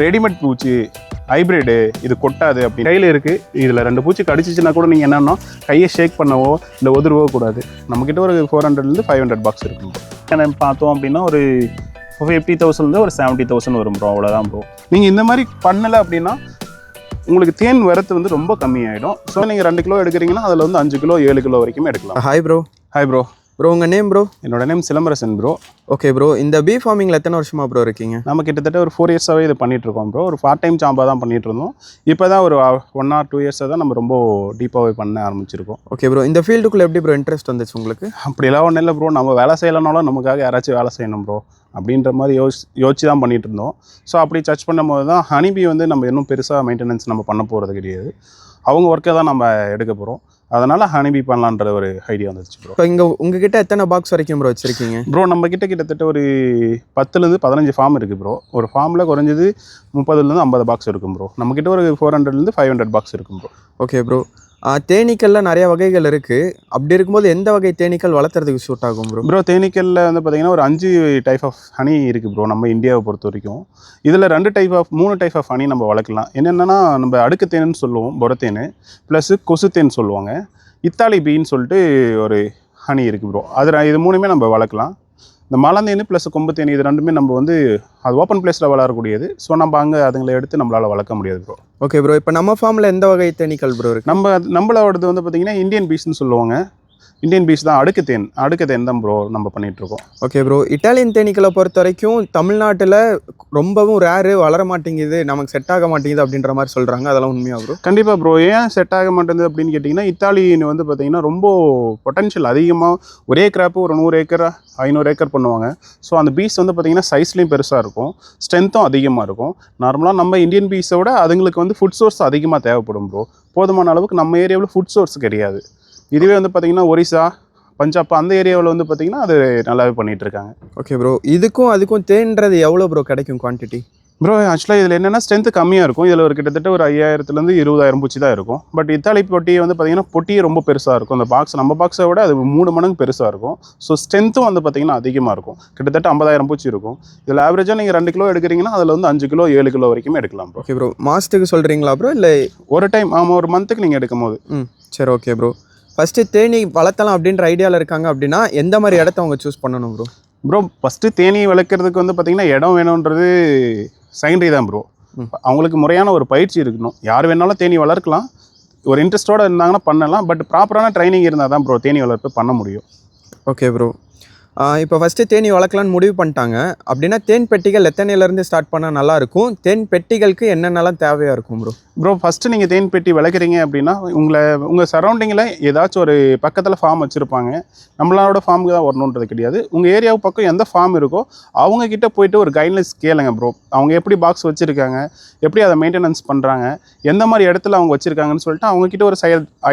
Readymade பூச்சி hybrid இது கொட்டாது அப்படி கையில் இருக்குது. இதில் 2 பூச்சி கடிச்சிச்சுன்னா கூட நீங்கள் என்னன்னா கையை ஷேக் பண்ணவோ இல்லை உதறவோ கூடாது. நம்மக்கிட்ட ஒரு 400 to 500 பாக்ஸ் இருக்கும். ஏன்னா பார்த்தோம் அப்படின்னா ஒரு 50,000 ஒரு 70,000 வரும் ப்ரோ. அவ்வளோதான் ப்ரோ. நீங்கள் இந்த மாதிரி பண்ணலை அப்படின்னா உங்களுக்கு தேன் வரத்து வந்து ரொம்ப கம்மியாயிடும். ஸோ நீங்கள் 2 கிலோ எடுக்கிறீங்கன்னா அதில் வந்து 5 கிலோ 7 கிலோ வரைக்குமே எடுக்கலாம். Hi bro. Hi bro. Bro உங்கள் நேம் ப்ரோ? என்னோட name Silambarasan bro. Okay bro, இந்த பீ ஃபார்மிங்கில் எத்தனை வருஷமாக ப்ரோ இருக்கீங்க? நம்ம கிட்டத்தட்ட ஒரு 4 இயர்ஸாகவே இது பண்ணிகிட்ருக்கோம் ப்ரோ. ஒரு பார்ட் டைம் ஜாபாக தான் பண்ணிகிட்டு இருந்தோம். இப்போ தான் ஒரு 1 or 2 இயர்ஸாக தான் நம்ம ரொம்ப டீப்பாகவே பண்ண ஆரம்பிச்சிருக்கோம். ஓகே ப்ரோ, இந்த ஃபீல்டுக்குள்ளே எப்படி ப்ரோ இன்ட்ரெஸ்ட் வந்துச்சு உங்களுக்கு? அப்படிலாம் ஒன்றும் இல்லை ப்ரோ. நம்ம வேலை செய்யலைனாலும் நமக்காக யாராச்சும் வேலை செய்யணும் ப்ரோ அப்படின்ற மாதிரி யோசிச்சு தான் பண்ணிகிட்டு இருந்தோம். ஸோ அப்படி சர்ச் பண்ணும்போது தான் ஹனிபி வந்து நம்ம இன்னும் பெருசாக மெயின்டெனன்ஸ் நம்ம பண்ண போகிறது கிடையாது. அவங்க ஒர்க்கை தான் நம்ம எடுக்க போகிறோம். அதனால் ஹனிபி பண்ணலான்ற ஒரு ஐடியா வந்துச்சு ப்ரோ. இப்போ இங்கே உங்ககிட்ட எத்தனை பாக்ஸ் வரைக்கும் ப்ரோ வச்சுருக்கீங்க? ப்ரோ நம்ம கிட்டத்தட்ட ஒரு 10 to 15 ஃபார்ம் இருக்குது ப்ரோ. ஒரு ஃபார்மில் குறைஞ்சது 30 to 50 பாக்ஸ் இருக்கும் ப்ரோ. நம்மக்கிட்ட ஒரு 400 to 500 பாக்ஸ் இருக்கும் ப்ரோ. ஓகே ப்ரோ, தேனீக்களில் நிறைய வகைகள் இருக்குது. அப்படி இருக்கும்போது எந்த வகை தேனீக்கள் வளர்த்துறதுக்கு சூட் ஆகும் ப்ரோ? ப்ரோ தேனீக்களில் வந்து பார்த்திங்கன்னா ஒரு 5 டைப் ஆஃப் ஹனி இருக்குது ப்ரோ நம்ம இந்தியாவை பொறுத்த வரைக்கும். இதில் 3 டைப் ஆஃப் ஹனி நம்ம வளர்க்கலாம். என்னென்னா நம்ம அடுக்கு தேன்னு சொல்லுவோம், பொரத்தேன், ப்ளஸ் கொசுத்தேன் சொல்லுவாங்க. இத்தாலி பீன்னு சொல்லிட்டு ஒரு ஹனி இருக்குது ப்ரோ. இது 3மே நம்ம வளர்க்கலாம். இந்த மலந்தேன் ப்ளஸ் கொம்பு தேனி இது 2மே நம்ம வந்து அது ஓப்பன் பிளேஸில் வளரக்கூடியது. ஸோ நம்ம அங்கே அதுங்களை எடுத்து நம்மளால் வளர்க்க முடியாது ப்ரோ. ஓகே ப்ரோ, இப்போ நம்ம ஃபார்மில் எந்த வகை தேனீக்கள் ப்ரோ இருக்குது? நம்மளோடது வந்து பார்த்திங்கன்னா இந்தியன் பீஸ்ன்னு சொல்லுவாங்க. இந்தியன் பீஸ் தான். அடுக்கு தேன் தான் ப்ரோ நம்ம பண்ணிகிட்ருக்கோம். ஓகே ப்ரோ, இட்டாலியன் தேனீக்களை பொறுத்த வரைக்கும் தமிழ்நாட்டில் ரொம்பவும் ரேரு, வளர மாட்டேங்குது, நமக்கு செட் ஆக மாட்டேங்குது அப்படின்ற மாதிரி சொல்கிறாங்க. அதெல்லாம் உண்மையா ப்ரோ? கண்டிப்பாக ப்ரோ. ஏன் செட் ஆக மாட்டேங்குது அப்படின்னு கேட்டிங்கன்னா இத்தாலியின் வந்து பார்த்திங்கன்னா ரொம்ப பொட்டன்ஷியல் அதிகமாக. ஒரே கிராப்பு ஒரு 100 ஏக்கர் 500 ஏக்கர் பண்ணுவாங்க. ஸோ அந்த பீஸ் வந்து பார்த்திங்கன்னா சைஸ்லேயும் பெருசாக இருக்கும், ஸ்ட்ரென்த்தும் அதிகமாக இருக்கும். நார்மலாக நம்ம இந்தியன் பீஸை விட அதுங்களுக்கு வந்து ஃபுட் சோர்ஸ் அதிகமாக தேவைப்படும் ப்ரோ. போதுமான அளவுக்கு நம்ம ஏரியாவில் ஃபுட் சோர்ஸ் கிடையாது. இதுவே வந்து பார்த்திங்கன்னா ஒரிசா, பஞ்சாப் அந்த ஏரியாவில் வந்து பார்த்திங்கன்னா அது நல்லாவே பண்ணிகிட்டு இருக்காங்க. ஓகே ப்ரோ, இதுக்கும் அதுக்கும் தேன்றது எவ்வளோ ப்ரோ கிடைக்கும் குவான்டிட்டி? ப்ரோ ஆக்சுவலாக இதில் என்னென்னா ஸ்ட்ரென்த்து கம்மியாக இருக்கும். இதில் ஒரு கிட்டத்தட்ட ஒரு 5000 to 20,000 பூச்சி தான் இருக்கும். பட் இத்தாலி பொட்டி வந்து பார்த்திங்கன்னா பொட்டியே ரொம்ப பெருசாக இருக்கும். அந்த பாக்ஸ் நம்ம பாக்ஸை விட அது 3 மடங்கு பெருசாக இருக்கும். ஸோ ஸ்ட்ரென்த்தும் வந்து பார்த்திங்கன்னா அதிகமாக இருக்கும். கிட்டத்தட்ட 50,000 பூச்சி இருக்கும். இதில் ஆவரேஜாக நீங்கள் 2 கிலோ எடுக்கிறீங்கன்னா அதில் வந்து 5 கிலோ 7 கிலோ வரைக்குமே எடுக்கலாம் ப்ரோ. ஓகே ப்ரோ, மாதத்துக்கு சொல்கிறீங்களா ப்ரோ இல்லை ஒரு டைம்? ஆமாம், ஒரு மந்த்துக்கு நீங்கள் எடுக்கும் போது. சரி ஓகே ப்ரோ. ஃபஸ்ட்டு தேனி வளர்த்தலாம் அப்படின்ற ஐடியாவில் இருக்காங்க அப்படின்னா எந்த மாதிரி இடத்த அவங்க சூஸ் பண்ணணும் ப்ரோ? ப்ரோ ஃபஸ்ட்டு தேனி வளர்க்குறதுக்கு வந்து பார்த்திங்கன்னா இடம் வேணுன்றது செகண்டரி தான் ப்ரோ. அவங்களுக்கு முறையான ஒரு பயிற்சி இருக்கணும். யார் வேணாலும் தேனி வளர்க்கலாம், ஒரு இன்ட்ரெஸ்ட்டோடு இருந்தாங்கன்னா பண்ணலாம். பட் ப்ராப்பரான ட்ரைனிங் இருந்தால் தான் ப்ரோ தேனி வளர்ப்பு பண்ண முடியும். ஓகே ப்ரோ, இப்போ ஃபஸ்ட்டு தேனி வளர்க்கலான்னு முடிவு பண்ணிட்டாங்க அப்படின்னா தேன் பெட்டிகள் எத்தனையிலேருந்து ஸ்டார்ட் பண்ணால் நல்லாயிருக்கும்? தேன் பெட்டிகளுக்கு என்னென்னலாம் தேவையாக இருக்கும் ப்ரோ? ப்ரோ ஃபஸ்ட்டு நீங்கள் தேன் பெட்டி வளர்க்குறீங்க அப்படின்னா உங்கள் சரௌண்டிங்கில் ஏதாச்சும் ஒரு பக்கத்தில் ஃபார்ம் வச்சுருப்பாங்க. நம்மளோட ஃபார்முக்கு தான் வரணுன்றது கிடையாது. உங்கள் ஏரியாவு பக்கம் எந்த ஃபார்ம் இருக்கோ அவங்கக்கிட்ட போய்ட்டு ஒரு கைட்லைன்ஸ் கேளுங்க ப்ரோ. அவங்க எப்படி பாக்ஸ் வச்சுருக்காங்க, எப்படி அதை மெயின்டெனன்ஸ் பண்ணுறாங்க, எந்த மாதிரி இடத்துல அவங்க வச்சுருக்காங்கன்னு சொல்லிட்டு அவங்கக்கிட்ட ஒரு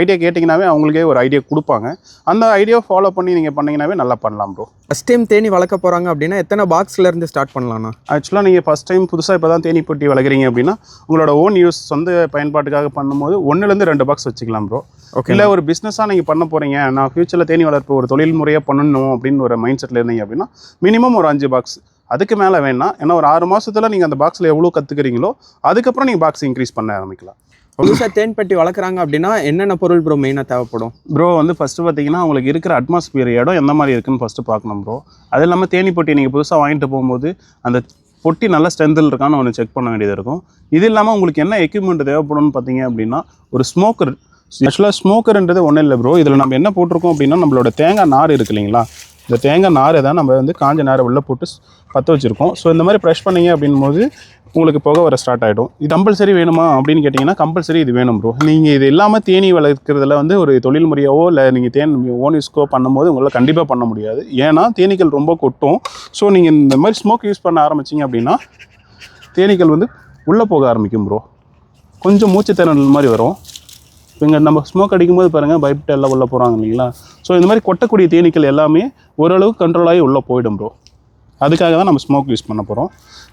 ஐடியா கேட்டிங்கனாவே அவங்களுக்கே ஒரு ஐடியா கொடுப்பாங்க. அந்த ஐடியாவை ஃபாலோ பண்ணி நீங்கள் பண்ணிங்கனாவே நல்லா பண்ணலாம் ப்ரோ. ஃபஸ்ட் டைம் தேனி வளர்க்க போகிறாங்க அப்படின்னா எத்தனை பாக்ஸ்லேருந்து ஸ்டார்ட் பண்ணலாம்ண்ணா? ஆக்சுவலாக நீங்கள் ஃபஸ்ட் டைம் புதுசாக இப்போ தான் தேனி பெட்டி வளர்க்குறீங்க அப்படின்னா உங்களோட ஓன் யூஸ் சொந்த பயன்பாட்டுக்காக பண்ணும்போது 1 to 2 பாக்ஸ் வச்சுக்கலாம் ப்ரோ. ஓகே, இல்லை ஒரு பிஸ்னஸாக நீங்கள் பண்ண போகிறீங்க, நான் ஃப்யூச்சரில் தேனி வளர்ப்பு ஒரு தொழில் முறையாக பண்ணணும் அப்படின்னு ஒரு மைண்ட் செட்டில் இருந்தீங்க அப்படின்னா மினிமம் ஒரு 5 பாக்ஸ், அதுக்கு மேலே வேணாம். ஏன்னா ஒரு 6 மாதத்தில் நீங்கள் அந்த பாக்ஸில் எவ்வளோ கற்றுக்கிறீங்களோ அதுக்கப்புறம் நீங்கள் பாக்ஸ் இன்க்ரீஸ் பண்ண ஆரம்பிக்கலாம். புதுசாக தேன் பெட்டி வளர்க்குறாங்க அப்படின்னா என்னென்ன பொருள் ப்ரோ மெயினாக தேவைப்படும்? ப்ரோ வந்து ஃபஸ்ட்டு பார்த்தீங்கன்னா உங்களுக்கு இருக்கிற அட்மாஸ்பியர் இடம் எந்த மாதிரி இருக்குன்னு ஃபஸ்ட்டு பார்க்கணும் ப்ரோ. அது இல்லாமல் தேனி பொட்டி நீங்கள் புதுசாக வாங்கிட்டு போகும்போது அந்த பொட்டி நல்ல ஸ்ட்ரென்த்தில் இருக்கான்னு ஒன்று செக் பண்ண வேண்டியது இருக்கும். இது இல்லாமல் உங்களுக்கு என்ன எக்யூப்மெண்ட் தேவைப்படும்னு பார்த்தீங்க அப்படின்னா ஒரு ஸ்மோக்கர். ஆக்சுவலாக ஸ்மோக்கர்ன்றது ஒன்றும் இல்லை ப்ரோ. இதில் நம்ம என்ன போட்டிருக்கோம் அப்படின்னா நம்மளோட தேங்காய் நார் இருக்கு இல்லைங்களா, இந்த தேங்காய் நாரை தான் நம்ம வந்து காஞ்ச நாரை உள்ளே போட்டு பற்ற வச்சுருக்கோம். ஸோ இந்த மாதிரி ப்ரெஷ் பண்ணிங்க அப்படின் போது உங்களுக்கு புகை வர ஸ்டார்ட் ஆகிடும். இது கம்பல்சரி வேணுமா அப்படின்னு கேட்டிங்கன்னா கம்பல்சரி இது வேணும் ப்ரோ. நீங்கள் இது இல்லாமல் தேனி வளர்க்குறதுல வந்து ஒரு தொழில் முறையாவோ இல்லை நீங்கள் தேன் ஓன் யூஸ்க்கோ பண்ணும்போது உங்களால் கண்டிப்பாக பண்ண முடியாது. ஏன்னா தேனீக்கள் ரொம்ப கொட்டும். ஸோ நீங்கள் இந்த மாதிரி ஸ்மோக் யூஸ் பண்ண ஆரம்பிச்சிங்க அப்படின்னா தேனீக்கள் வந்து உள்ளே போக ஆரம்பிக்கும் ப்ரோ. கொஞ்சம் மூச்சு திறனல் மாதிரி வரும். இங்கே நம்ம ஸ்மோக் அடிக்கும்போது பாருங்கள் பயப்பட்டு எல்லாம் உள்ளே போகிறாங்க இல்லைங்களா. ஸோ இந்த மாதிரி கொட்டக்கூடிய தேனீக்கள் எல்லாமே ஓரளவுக்கு கண்ட்ரோல் ஆகி உள்ளே போயிடும் ப்ரோ. அதுக்காக தான் நம்ம ஸ்மோக் யூஸ் பண்ண போகிறோம்.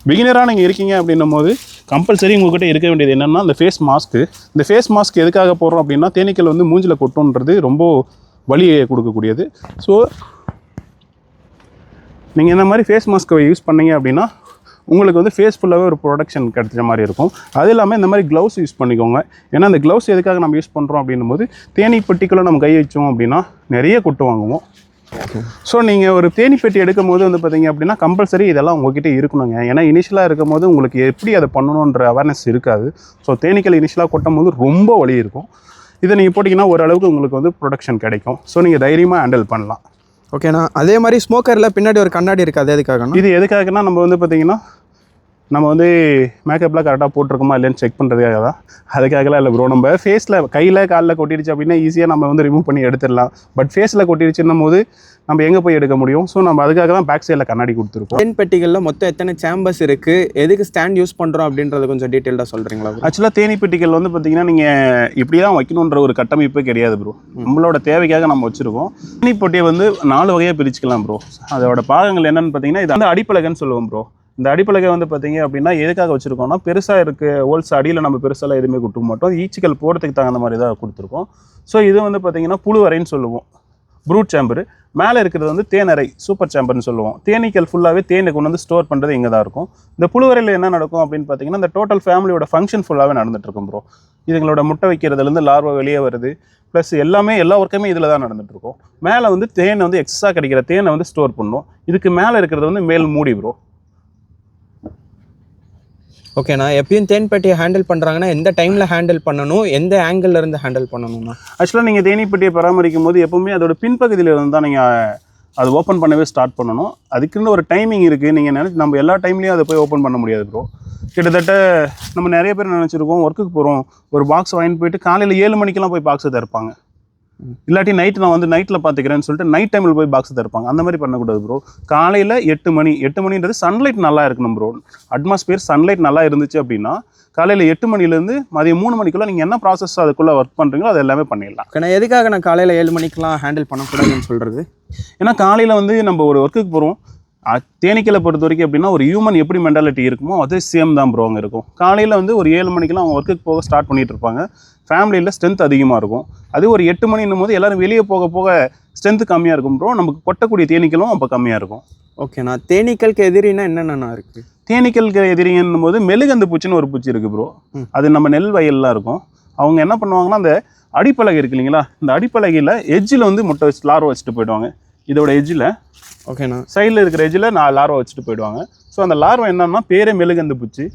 பிகினராக நீங்கள் இருக்கீங்க அப்படின்னும் போது கம்பல்சரி உங்கள்கிட்ட இருக்க வேண்டியது என்னென்னா இந்த ஃபேஸ் மாஸ்க்கு. இந்த ஃபேஸ் மாஸ்க் எதுக்காக போடுறோம் அப்படின்னா தேனீக்கள் வந்து மூஞ்சில் கொட்டுன்றது ரொம்ப வலியை கொடுக்கக்கூடியது. ஸோ நீங்கள் இந்த மாதிரி ஃபேஸ் மாஸ்க்கை யூஸ் பண்ணீங்க அப்படின்னா உங்களுக்கு வந்து ஃபேஸ் ஃபுல்லாகவே ஒரு ப்ரொடக்ஷன் கிடைச்ச மாதிரி இருக்கும். அது இல்லாமல் இந்த மாதிரி க்ளவுஸ் யூஸ் பண்ணிக்கோங்க. ஏன்னா அந்த க்ளவுஸ் எதுக்காக நம்ம யூஸ் பண்ணுறோம் அப்படின்னும் போது தேனீ பெட்டிக்குள்ளே நம்ம கை வச்சோம் அப்படின்னா நிறைய கொட்டு வாங்குவோம். ஸோ நீங்கள் ஒரு தேனீ பெட்டி எடுக்கும் போது வந்து பார்த்தீங்க அப்படின்னா கம்பல்சரி இதெல்லாம் உங்ககிட்ட இருக்கணுங்க. ஏன்னா இனிஷியலாக இருக்கும் போது உங்களுக்கு எப்படி அதை பண்ணணுன்ற அவேர்னஸ் இருக்காது. ஸோ தேனீக்கள் இனிஷியலாக கொட்டும் போது ரொம்ப வலி இருக்கும். இதை நீங்கள் போட்டிங்கன்னா ஓரளவுக்கு உங்களுக்கு வந்து ப்ரொடக்ஷன் கிடைக்கும். ஸோ நீங்கள் தைரியமாக ஹேண்டில் பண்ணலாம். ஓகேண்ணா. அதே மாதிரி ஸ்மோக்கரில் பின்னாடி ஒரு கண்ணாடி இருக்குது, அது எதுக்காகண்ணா? இது எதுக்காகனா நம்ம வந்து பார்த்தீங்கன்னா நம்ம வந்து மேக்கப்லாம் கரெக்டாக போட்டிருக்கோமா இல்லைன்னு செக் பண்ணுறதுக்காக தான். அதுக்காகலாம் இல்லை ப்ரோ. நம்ம ஃபேஸில் கையில் காலில் கொட்டிடுச்சு அப்படின்னா ஈஸியாக நம்ம வந்து ரிமூவ் பண்ணி எடுத்துடலாம். பட் ஃபேஸில் கொட்டிடுச்சுன்னும் போது நம்ம எங்கே போய் எடுக்க முடியும்? ஸோ நம்ம அதுக்காக தான் பேக் சைடில் கண்ணாடி கொடுத்துருக்கோம். தேன் பெட்டிகளில் மொத்தம் எத்தனை சேம்பர்ஸ் இருக்குது, எதுக்கு ஸ்டாண்ட் யூஸ் பண்ணுறோம் அப்படின்றத கொஞ்சம் டீட்டெயிலாக சொல்கிறீங்களா? ஆக்சுவலாக தேனீ பெட்டிகள் வந்து பார்த்தீங்கன்னா நீங்கள் இப்படி தான் வைக்கணுன்ற ஒரு கட்டமைப்பே கிடையாது ப்ரோ. நம்மளோட தேவைக்காக நம்ம வச்சுருக்கோம். தேனீ பெட்டியை வந்து 4 வகையாக பிரிச்சுக்கலாம் ப்ரோ. அதோட பாகங்கள் என்னென்னு பார்த்தீங்கன்னா இது வந்து அடிப்பலகைன்னு சொல்லுவோம் ப்ரோ. இந்த அடிப்பலகை வந்து பார்த்தீங்க அப்படின்னா எதுக்காக வச்சுருக்கோம்னா பெருசாக இருக்க ஹோல்ஸ் அடியில் நம்ம பெருசாலாம் எதுவுமே கொடுக்க மாட்டோம். ஈச்சிக்கல் போகிறதுக்கு தகுந்த மாதிரி தான் கொடுத்துருக்கோம். ஸோ இது வந்து பார்த்தீங்கன்னா புழுவரைன்னு சொல்லுவோம், ப்ரூட் சேம்பரு. மேலே இருக்கிறது வந்து தேனறை, சூப்பர் சேம்பர்னு சொல்லுவோம். தேனீக்கள் ஃபுல்லாகவே தேனை கொண்டு வந்து ஸ்டோர் பண்ணுறது இங்கே தான் இருக்கும். இந்த புழுவரையில் என்ன நடக்கும் அப்படின்னு பார்த்தீங்கன்னா இந்த டோட்டல் ஃபேமிலியோட ஃபங்க்ஷன் ஃபுல்லாகவே நடந்துகிட்ருக்கும் ப்ரோ. இதுங்களோட முட்டை வைக்கிறதுலேருந்து லார்வா வெளியே வருது, ப்ளஸ் எல்லாமே எல்லா ஒர்க்குமே இதில் தான் நடந்துகிட்ருக்கும். மேலே வந்து தேனை வந்து எக்ஸ்ட்ரா கிடைக்கிற தேனை வந்து ஸ்டோர் பண்ணும். இதுக்கு மேலே இருக்கிறது வந்து மேல் மூடி ப்ரோ. ஓகேண்ணா. எப்பயும் தேன் பெட்டியை ஹேண்டில் பண்ணுறாங்கன்னா எந்த டைமில் ஹேண்டில் பண்ணணும், எந்த ஆங்கிள் இருந்து ஹேண்டில் பண்ணணும்னா? ஆக்சுவலாக நீங்கள் தேனீ பெட்டியை பராமரிக்கும் போது எப்போவுமே அதோட பின்பகுதியில் இருந்து தான் நீங்கள் அது ஓப்பன் பண்ணவே ஸ்டார்ட் பண்ணணும். அதுக்குன்னு ஒரு டைமிங் இருக்குது. நீங்கள் நம்ம எல்லா டைம்லேயும் அதை போய் ஓப்பன் பண்ண முடியாது ப்ரோ. கிட்டத்தட்ட நம்ம நிறைய பேர் நினச்சிருக்கோம் ஒர்க்குக்கு போகிறோம், ஒரு பாக்ஸ் வாங்கிட்டு போயிட்டு காலையில் 7 மணிக்கெல்லாம் போய் பாக்ஸை திறப்பாங்க. இல்லாட்டி நைட்டு நான் வந்து நைட்டில் பார்த்துக்கிறேன்னு சொல்லிட்டு நைட் டைமில் போய் பாக்ஸ் திறப்பாங்க. அந்த மாதிரி பண்ணக்கூடாது ப்ரோ. காலையில் 8 மணின்றது சன்லைட் நல்லா இருக்கணும் ப்ரோ. அட்மாஸ்பியர் சன்லைட் நல்லா இருந்துச்சு அப்படின்னா காலையில் 8 மணிலேருந்து மதியம் 3 மணிக்குள்ளே நீங்கள் என்ன ப்ராசஸ் அதுக்குள்ளே ஒர்க் பண்ணுறீங்களோ அது எல்லாமே பண்ணிடலாம். நான் எதுக்காக நான் காலையில் 7 மணிக்கெலாம் ஹேண்டில் பண்ணக்கூடாதுன்னு சொல்கிறது? ஏன்னா காலையில் வந்து நம்ம ஒரு ஒர்க்குக்கு போகிறோம். தேனீக்களை பொறுத்த வரைக்கும் எப்படின்னா ஒரு ஹியூமன் எப்படி மென்டாலிட்டி இருக்குமோ அதே சேம் தான் ப்ரோ அங்கே இருக்கும். காலையில் வந்து ஒரு 7 மணிக்கெலாம் அவங்க ஒர்க்குக்கு போக ஸ்டார்ட் பண்ணிகிட்டு இருப்பாங்க. ஃபேமிலியில் ஸ்ட்ரென்த் அதிகமாக இருக்கும். அது ஒரு 8 மணின்னும் போது எல்லோரும் வெளியே போக போக ஸ்ட்ரென்த்து கம்மியாக இருக்கும் ப்ரோ. நமக்கு கொட்டக்கூடிய தேனீக்களும் அப்போ கம்மியாக இருக்கும். ஓகேண்ணா. தேனீக்களுக்கு எதிரினா என்னென்னா இருக்குது? தேனீக்களுக்கு எதிரின்னும் போது மெழுகந்து பூச்சின்னு ஒரு பூச்சி இருக்குது ப்ரோ. அது நம்ம நெல் வயல்லாம் இருக்கும். அவங்க என்ன பண்ணுவாங்கன்னா அந்த அடிப்பலகை இருக்குது இல்லைங்களா, இந்த அடிப்பலகையில் எஜ்ஜில் வந்து முட்டை வச்சு லார்வா வச்சுட்டு போயிடுவாங்க. இதோட எஜ்ஜில் ஓகேண்ணா சைடில் இருக்கிற எஜ்ஜில் லார்வா வச்சுட்டு போயிடுவாங்க. ஸோ அந்த லார்வா என்னன்னா பேரே மெழுகந்து பூச்சி.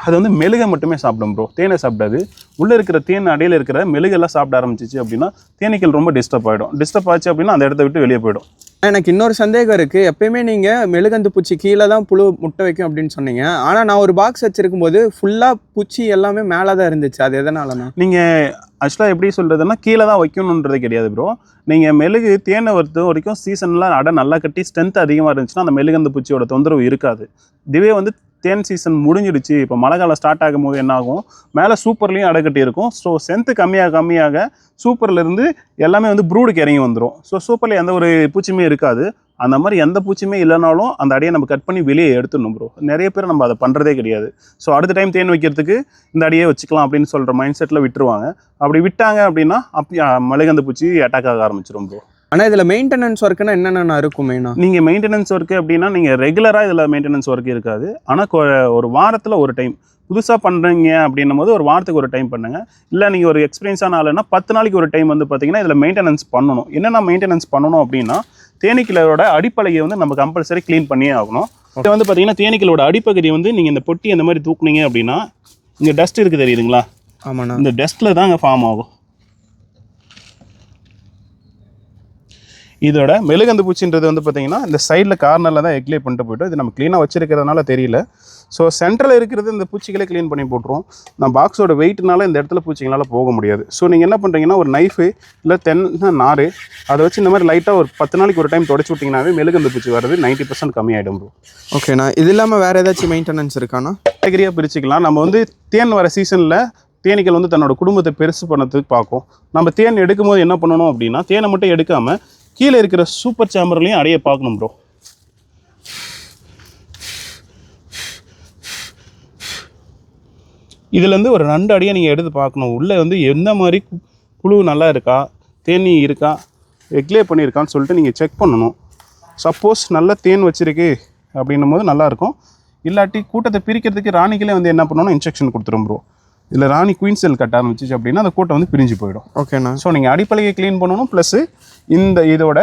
அது வந்து மெழுகை மட்டுமே சாப்பிடும் ப்ரோ, தேனை சாப்பிடாது. உள்ளே இருக்கிற தேன் அடியில் இருக்கிற மெழுகெல்லாம் சாப்பிட ஆரம்பிச்சிச்சு அப்படின்னா தேனீக்கள் ரொம்ப டிஸ்டர்ப் ஆகிடும். டிஸ்டர்ப் ஆச்சு அப்படின்னா அந்த இடத்த விட்டு வெளியே போயிடும். எனக்கு இன்னொரு சந்தேகம் இருக்குது. எப்பயுமே நீங்கள் மெழுகந்து பூச்சி கீழே தான் புழு முட்டை வைக்கும் அப்படின்னு சொன்னீங்க. ஆனால் நான் ஒரு பாக்ஸ் வச்சுருக்கும் போது ஃபுல்லாக பூச்சி எல்லாமே மேலே தான் இருந்துச்சு. அது எதனாலண்ணா? நீங்கள் ஆக்சுவலாக எப்படி சொல்கிறதுன்னா கீழே தான் வைக்கணுன்றது கிடையாது ப்ரோ. நீங்கள் மெழுகு தேனை பொறுத்த வரைக்கும் சீசனில் அடை நல்லா கட்டி ஸ்ட்ரென்த் அதிகமாக இருந்துச்சுன்னா அந்த மெழுகந்து பூச்சியோட தொந்தரவு இருக்காது. இதுவே வந்து தேன் சீசன் முடிஞ்சிடுச்சு, இப்போ மழை காலம் ஸ்டார்ட் ஆகும் போது என்ன ஆகும், மேலே சூப்பர்லேயும் அடை கட்டி இருக்கும். ஸோ ஸ்ட்ரென்த்து கம்மியாக சூப்பர்லேருந்து எல்லாமே வந்து ப்ரூடுக்கு இறங்கி வந்துடும். ஸோ சூப்பரில் எந்த ஒரு பூச்சியுமே இருக்காது. அந்த மாதிரி எந்த பூச்சியுமே இல்லைனாலும் அந்த அடையை நம்ம கட் பண்ணி வெளியே எடுத்துடணும் ப்ரோ. நிறைய பேர் நம்ம அதை பண்ணுறதே கிடையாது. ஸோ அடுத்த டைம் தேன் வைக்கிறதுக்கு இந்த அடையே வச்சுக்கலாம் அப்படின்னு சொல்கிற மைண்ட் செட்டில் விட்டுருவாங்க. அப்படி விட்டாங்க அப்படின்னா மெழுகந்து பூச்சி அட்டாக் ஆக ஆரம்பிச்சிடும் ப்ரோ. ஆனால் இதில் மெயின்டெனன்ஸ் ஒர்க்குன்னா என்னென்ன இருக்கும் மெயினாக? நீங்கள் மெயின்டெனன்ஸ் ஒர்க்கு அப்படின்னா நீங்கள் ரெகுலராக இதில் மெயின்டெனன்ஸ் ஒர்க் இருக்காது. ஆனால் ஒரு வாரத்தில் ஒரு டைம் புதுசாக பண்ணுறீங்க அப்படின்னும் போது ஒரு வாரத்துக்கு ஒரு டைம் பண்ணுங்கள். இல்லை நீங்கள் ஒரு எக்ஸ்பீரியன்ஸான ஆளுன்னா 10 நாளைக்கு ஒரு டைம் வந்து பார்த்தீங்கன்னா இதில் மெயின்டெனன்ஸ் பண்ணணும். என்னென்ன மெயின்டெனன்ஸ் பண்ணணும் அப்படின்னா தேனீக்களோட அடிப்பலகையை வந்து நம்ம கம்பல்சரி க்ளீன் பண்ணியே ஆகணும். இது வந்து பார்த்தீங்கன்னா தேனீக்களோட அடிப்பகுதியை வந்து நீங்கள் இந்த பொட்டி அந்த மாதிரி தூக்குனீங்க அப்படின்னா இங்கே டஸ்ட் இருக்குது தெரியுதுங்களா? ஆமாண்ணா. இந்த டஸ்ட்டில் தான் அங்கே ஃபார்ம் ஆகும். இதோட மெழுகந்து பூச்சின்றது வந்து பார்த்தீங்கன்னா இந்த சைடில் கார்னரில் தான் எக்லே பண்ணிட்டு போய்ட்டோம். இது நம்ம க்ளீனாக வச்சிருக்கிறதுனால தெரியல. ஸோ சென்டரில் இருக்கிறது இந்த பூச்சிகளே க்ளீன் பண்ணி போட்டுருவோம். நான் பாக்ஸோட வெயிட்னால இந்த இடத்துல பூச்சிங்களால் போக முடியாது. ஸோ நீங்கள் என்ன பண்ணுறீங்கன்னா ஒரு நைஃபு இல்லை தென்னை நார் அதை வச்சு இந்த மாதிரி லைட்டாக ஒரு 10 நாளைக்கு ஒரு டைம் தொடச்சி விட்டிங்கனாவே மெழுகந்து பூச்சி வர்றது 90% கம்மியாகிடும் ப்ரோ. ஓகேண்ணா. இது இல்லாமல் வேறு ஏதாச்சும் மெயின்டெனன்ஸ் இருக்காண்ணா? கேட்டகரியாக பிரிச்சுக்கலாம். நம்ம வந்து தேன் வர சீசனில் தேனீக்கள் வந்து தன்னோட குடும்பத்தை பெருசு பண்ணதுக்கு பார்க்கும். நம்ம தேன் எடுக்கும்போது என்ன பண்ணணும் அப்படின்னா தேனை மட்டும் எடுக்காமல் கீழே இருக்கிற சூப்பர் சேம்பர்லையும் அடையை பார்க்கணும் ப்ரோ. இதுலேருந்து ஒரு 2 அடியை நீங்கள் எடுத்து பார்க்கணும். உள்ளே வந்து எந்த மாதிரி புழு நல்லா இருக்கா, தேனீ இருக்கா, எக்லே பண்ணியிருக்கான்னு சொல்லிட்டு நீங்கள் செக் பண்ணணும். சப்போஸ் நல்ல தேன் வச்சுருக்கு அப்படின்னும் போது நல்லாயிருக்கும். இல்லாட்டி கூட்டத்தை பிரிக்கிறதுக்கு ராணிகளே வந்து என்ன பண்ணணும் இன்ஸ்ட்ரக்ஷன் கொடுத்துரும் ப்ரோ. இதில் ராணி குயின் செல் கட்ட ஆரம்பிச்சிச்சு அப்படின்னா அந்த கூட்டம் வந்து பிரிஞ்சு போயிடும். ஓகேண்ணா. ஸோ நீங்கள் அடிப்படையை க்ளீன் பண்ணணும், ப்ளஸ் இதோட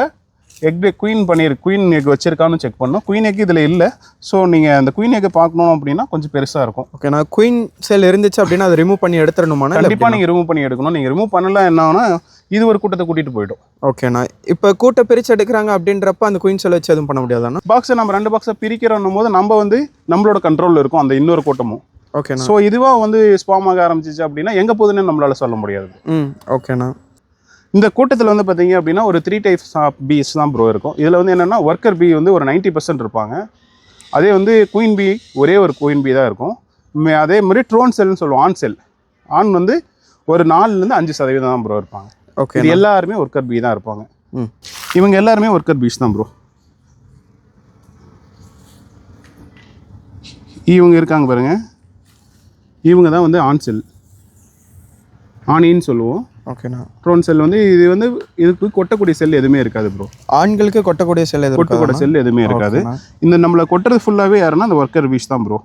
எக் குயின் எக் வச்சிருக்கான்னு செக் பண்ணணும். குயின் எக் இதில் இல்லை. ஸோ நீங்கள் அந்த குயின் எக்கை பார்க்கணும் அப்படின்னா கொஞ்சம் பெருசாக இருக்கும். ஓகேண்ணா. குயின் செல் இருந்துச்சு அப்படின்னா அதை ரிமூவ் பண்ணி எடுத்துடணுமா? கண்டிப்பாக நீங்கள் ரிமூவ் பண்ணி எடுக்கணும். நீங்கள் ரிமூவ் பண்ணல என்னன்னா இது ஒரு கூட்டத்தை கூட்டிகிட்டு போயிடும். ஓகேண்ணா. இப்போ கூட்டை பிரித்து எடுக்கிறாங்க அப்படின்றப்ப அந்த குயின் செல் வச்சு எதுவும் பண்ண முடியாதாண்ணா? பாக்ஸை நம்ம 2 பாக்ஸை பிரிக்கிறோன்னும் போது நம்ம வந்து நம்மளோட கண்ட்ரோலில் இருக்கும் அந்த இன்னொரு கூட்டமும். ஓகேண்ணா. ஸோ இதுவாக வந்து ஸ்பாம் ஆக ஆரம்பிச்சிச்சு அப்படின்னா எங்கே போகுதுன்னு நம்மளால சொல்ல முடியாது. ஓகேண்ணா. இந்த கூட்டத்தில் வந்து பார்த்தீங்க அப்படின்னா ஒரு 3 டைப்ஸ் ஆஃப் பீஸ் தான் ப்ரோ இருக்கும். இதில் வந்து என்னென்னா ஒர்க்கர் பீ வந்து ஒரு 90% இருப்பாங்க. அதே வந்து குயின் பீ ஒரே ஒரு குயின் பீ தான் இருக்கும். அதே மாதிரி ட்ரோன் செல்னு சொல்லுவோம். ஆண் செல் வந்து ஒரு 4லேருந்து 5% தான் ப்ரோ இருப்பாங்க. ஓகே. இது எல்லாருமே ஒர்க்கர் பீ தான் இருப்பாங்க. இவங்க எல்லாருமே ஒர்க்கர் பீஸ் தான் ப்ரோ. இவங்க இருக்காங்க பாருங்க, இவங்க தான் வந்து ஆண் செல், ஆணின்னு சொல்லுவோம். ஓகேண்ணா. ட்ரோன் செல் வந்து இதுக்கு கொட்டக்கூடிய செல் எதுவுமே இருக்காது ப்ரோ. ஆண்களுக்கு கொட்டக்கூடிய செல் கொட்டக்கூடிய செல் எதுவுமே இருக்காது. இந்த நம்மளை கொட்டுறது ஃபுல்லாகவே யாருன்னா அந்த ஒர்க்கர் பீஸ் தான் ப்ரோ.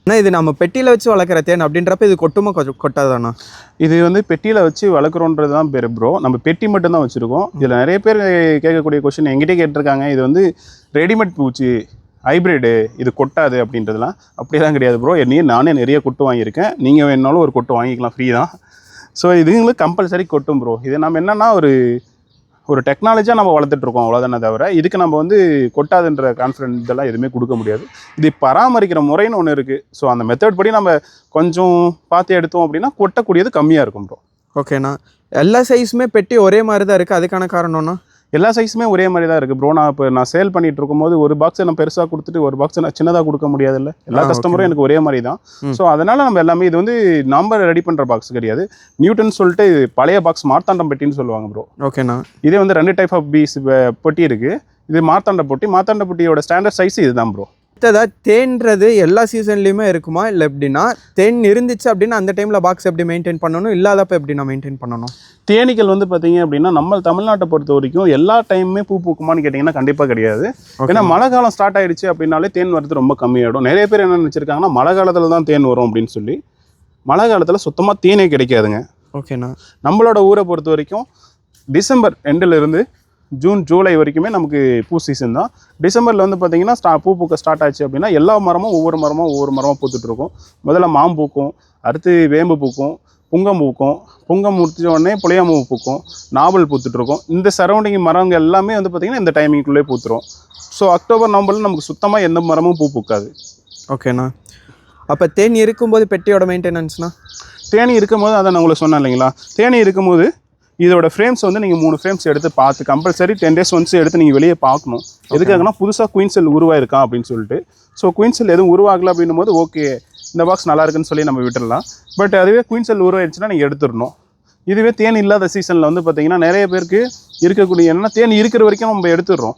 அண்ணா இது நம்ம பெட்டியில் வச்சு வளர்க்குற தேன் அப்படின்றப்ப இது கொட்டுமா கொட்டாதாண்ணா? இது வந்து பெட்டியில் வச்சு வளர்க்குறோன்றது தான் பேர் ப்ரோ. நம்ம பெட்டி மட்டும்தான் வச்சுருக்கோம். இதில் நிறைய பேர் கேட்கக்கூடிய கொஸ்டின் எங்கிட்டே கேட்டிருக்காங்க, இது வந்து ரெடிமேட் பூச்சி ஹைப்ரிடு இது கொட்டாது அப்படின்றதுலாம். அப்படியெல்லாம் கிடையாது ப்ரோ. நானே நிறைய கொட்டு வாங்கியிருக்கேன். நீங்கள் வேணாலும் ஒரு கொட்டு வாங்கிக்கலாம், ஃப்ரீ தான். ஸோ இதுங்களுக்கு கம்பல்சரி கொட்டும் ப்ரோ. இது நம்ம என்னென்னா ஒரு டெக்னாலஜியாக நம்ம வளர்த்துட்ருக்கோம், அவ்வளோதானே தவிர இதுக்கு நம்ம வந்து கொட்டாதுன்ற கான்ஃபிடென்ட் இதெல்லாம் எதுவுமே கொடுக்க முடியாது. இது பராமரிக்கிற முறைன்னு ஒன்று இருக்குது. ஸோ அந்த மெத்தட் படி நம்ம கொஞ்சம் பார்த்து எடுத்தோம் அப்படின்னா கொட்டக்கூடியது கம்மியாக இருக்கும் ப்ரோ. ஓகேண்ணா. எல்லா சைஸுமே பெட்டி ஒரே மாதிரி தான் இருக்குது, அதுக்கான காரணம்னா? எல்லா சைஸுமே ஒரே மாதிரி தான் இருக்குது ப்ரோ. நான் சேல் பண்ணிட்டு இருக்கும்போது ஒரு பாக்ஸை நான் பெருசாக கொடுத்துட்டு ஒரு பாக்ஸை நான் சின்னதாக கொடுக்க முடியாதுல்ல. எல்லா கஸ்டமரும் எனக்கு ஒரே மாதிரி தான். ஸோ அதனால் நம்ம எல்லாமே இது வந்து நம்ம ரெடி பண்ணுற பாக்ஸ் கிடையாது. நியூட்டன் சொல்லிட்டு பழைய பாக்ஸ் மார்த்தாண்டம் பெட்டின்னு சொல்லுவாங்க ப்ரோ. ஓகேண்ணா. இதே வந்து 2 டைப் ஆஃப் பீஸ் பொட்டி இருக்குது. இது மார்த்தாண்ட பொட்டியோட ஸ்டாண்டர்ட் சைஸ் இதுதான் ப்ரோ. தேன்றது எல்லா சீசன்லையுமே இருக்குமா இல்லை எப்படின்னா தேன் இருந்துச்சு அப்படின்னா அந்த டைமில் பாக்ஸ் எப்படி மெயின்டைன் பண்ணணும், இல்லாதப்ப எப்படி நான் மெயின்டைன் பண்ணணும்? தேனீக்கள் வந்து பார்த்தீங்க அப்படின்னா நம்ம தமிழ்நாட்டை பொறுத்த வரைக்கும் எல்லா டைமுமே பூ பூக்குமான்னு கேட்டிங்கன்னா கண்டிப்பாக கிடையாது. ஏன்னா மழை காலம் ஸ்டார்ட் ஆகிடுச்சு அப்படின்னாலே தேன் வரது ரொம்ப கம்மியாகிடும். நிறைய பேர் என்ன நினச்சிருக்காங்கன்னா மழை காலத்தில் தான் தேன் வரும் அப்படின்னு சொல்லி. மழை காலத்தில் சுத்தமாக தேனே கிடைக்காதுங்க. ஓகேண்ணா. நம்மளோட ஊரை பொறுத்த வரைக்கும் டிசம்பர் எண்டிலிருந்து ஜூன் ஜூலை வரைக்குமே நமக்கு பூ சீசன் தான். டிசம்பரில் வந்து பார்த்தீங்கன்னா பூ பூக்க ஸ்டார்ட் ஆச்சு அப்படின்னா எல்லா மரமும் ஒவ்வொரு மரமாக பூத்துட்ருக்கும். முதல்ல மாம் பூக்கும், அடுத்து வேம்பு பூக்கும், புங்கம் பூக்கும், புங்கம் முடிச்ச உடனே புளியாம்பூ பூக்கும், நாவல் பூத்துட்ருக்கும். இந்த சரௌண்டிங் மரங்கள் எல்லாமே வந்து பார்த்திங்கன்னா இந்த டைமிங்குள்ளே பூத்துரும். ஸோ அக்டோபர் நவம்பரில் நமக்கு சுத்தமாக எந்த மரமும் பூ பூக்காது. ஓகேண்ணா. அப்போ தேனி இருக்கும்போது பெட்டியோட மெயின்டெனன்ஸ்னா? தேனி இருக்கும்போது அதை நான் உங்களுக்கு சொன்னேன் இல்லைங்களா, தேனி இருக்கும்போது இதோட ஃப்ரேம்ஸ் வந்து நீங்கள் 3 ஃப்ரேம்ஸ் எடுத்து பார்த்து கம்பல்சரி 10 days ஒன்ஸ் எடுத்து நீங்கள் வெளியே பார்க்கணும். எதுக்காகனா புதுசாக குயின் செல் உருவாயிருக்கா அப்படின்னு சொல்லிட்டு. ஸோ குயின் செல் எதுவும் உருவாகலை அப்படின்னும் போது ஓகே இந்த பாக்ஸ் நல்லா இருக்குன்னு சொல்லி நம்ம விட்டுடலாம். பட் அதுவே குயின் செல் உருவாயிருச்சுன்னா நீங்கள் எடுத்துடணும். இதுவே தேன் இல்லாத சீசனில் வந்து பார்த்தீங்கன்னா நிறைய பேருக்கு இருக்கக்கூடிய என்னன்னா தேன் இருக்கிற வரைக்கும் நம்ம எடுத்துடுறோம்.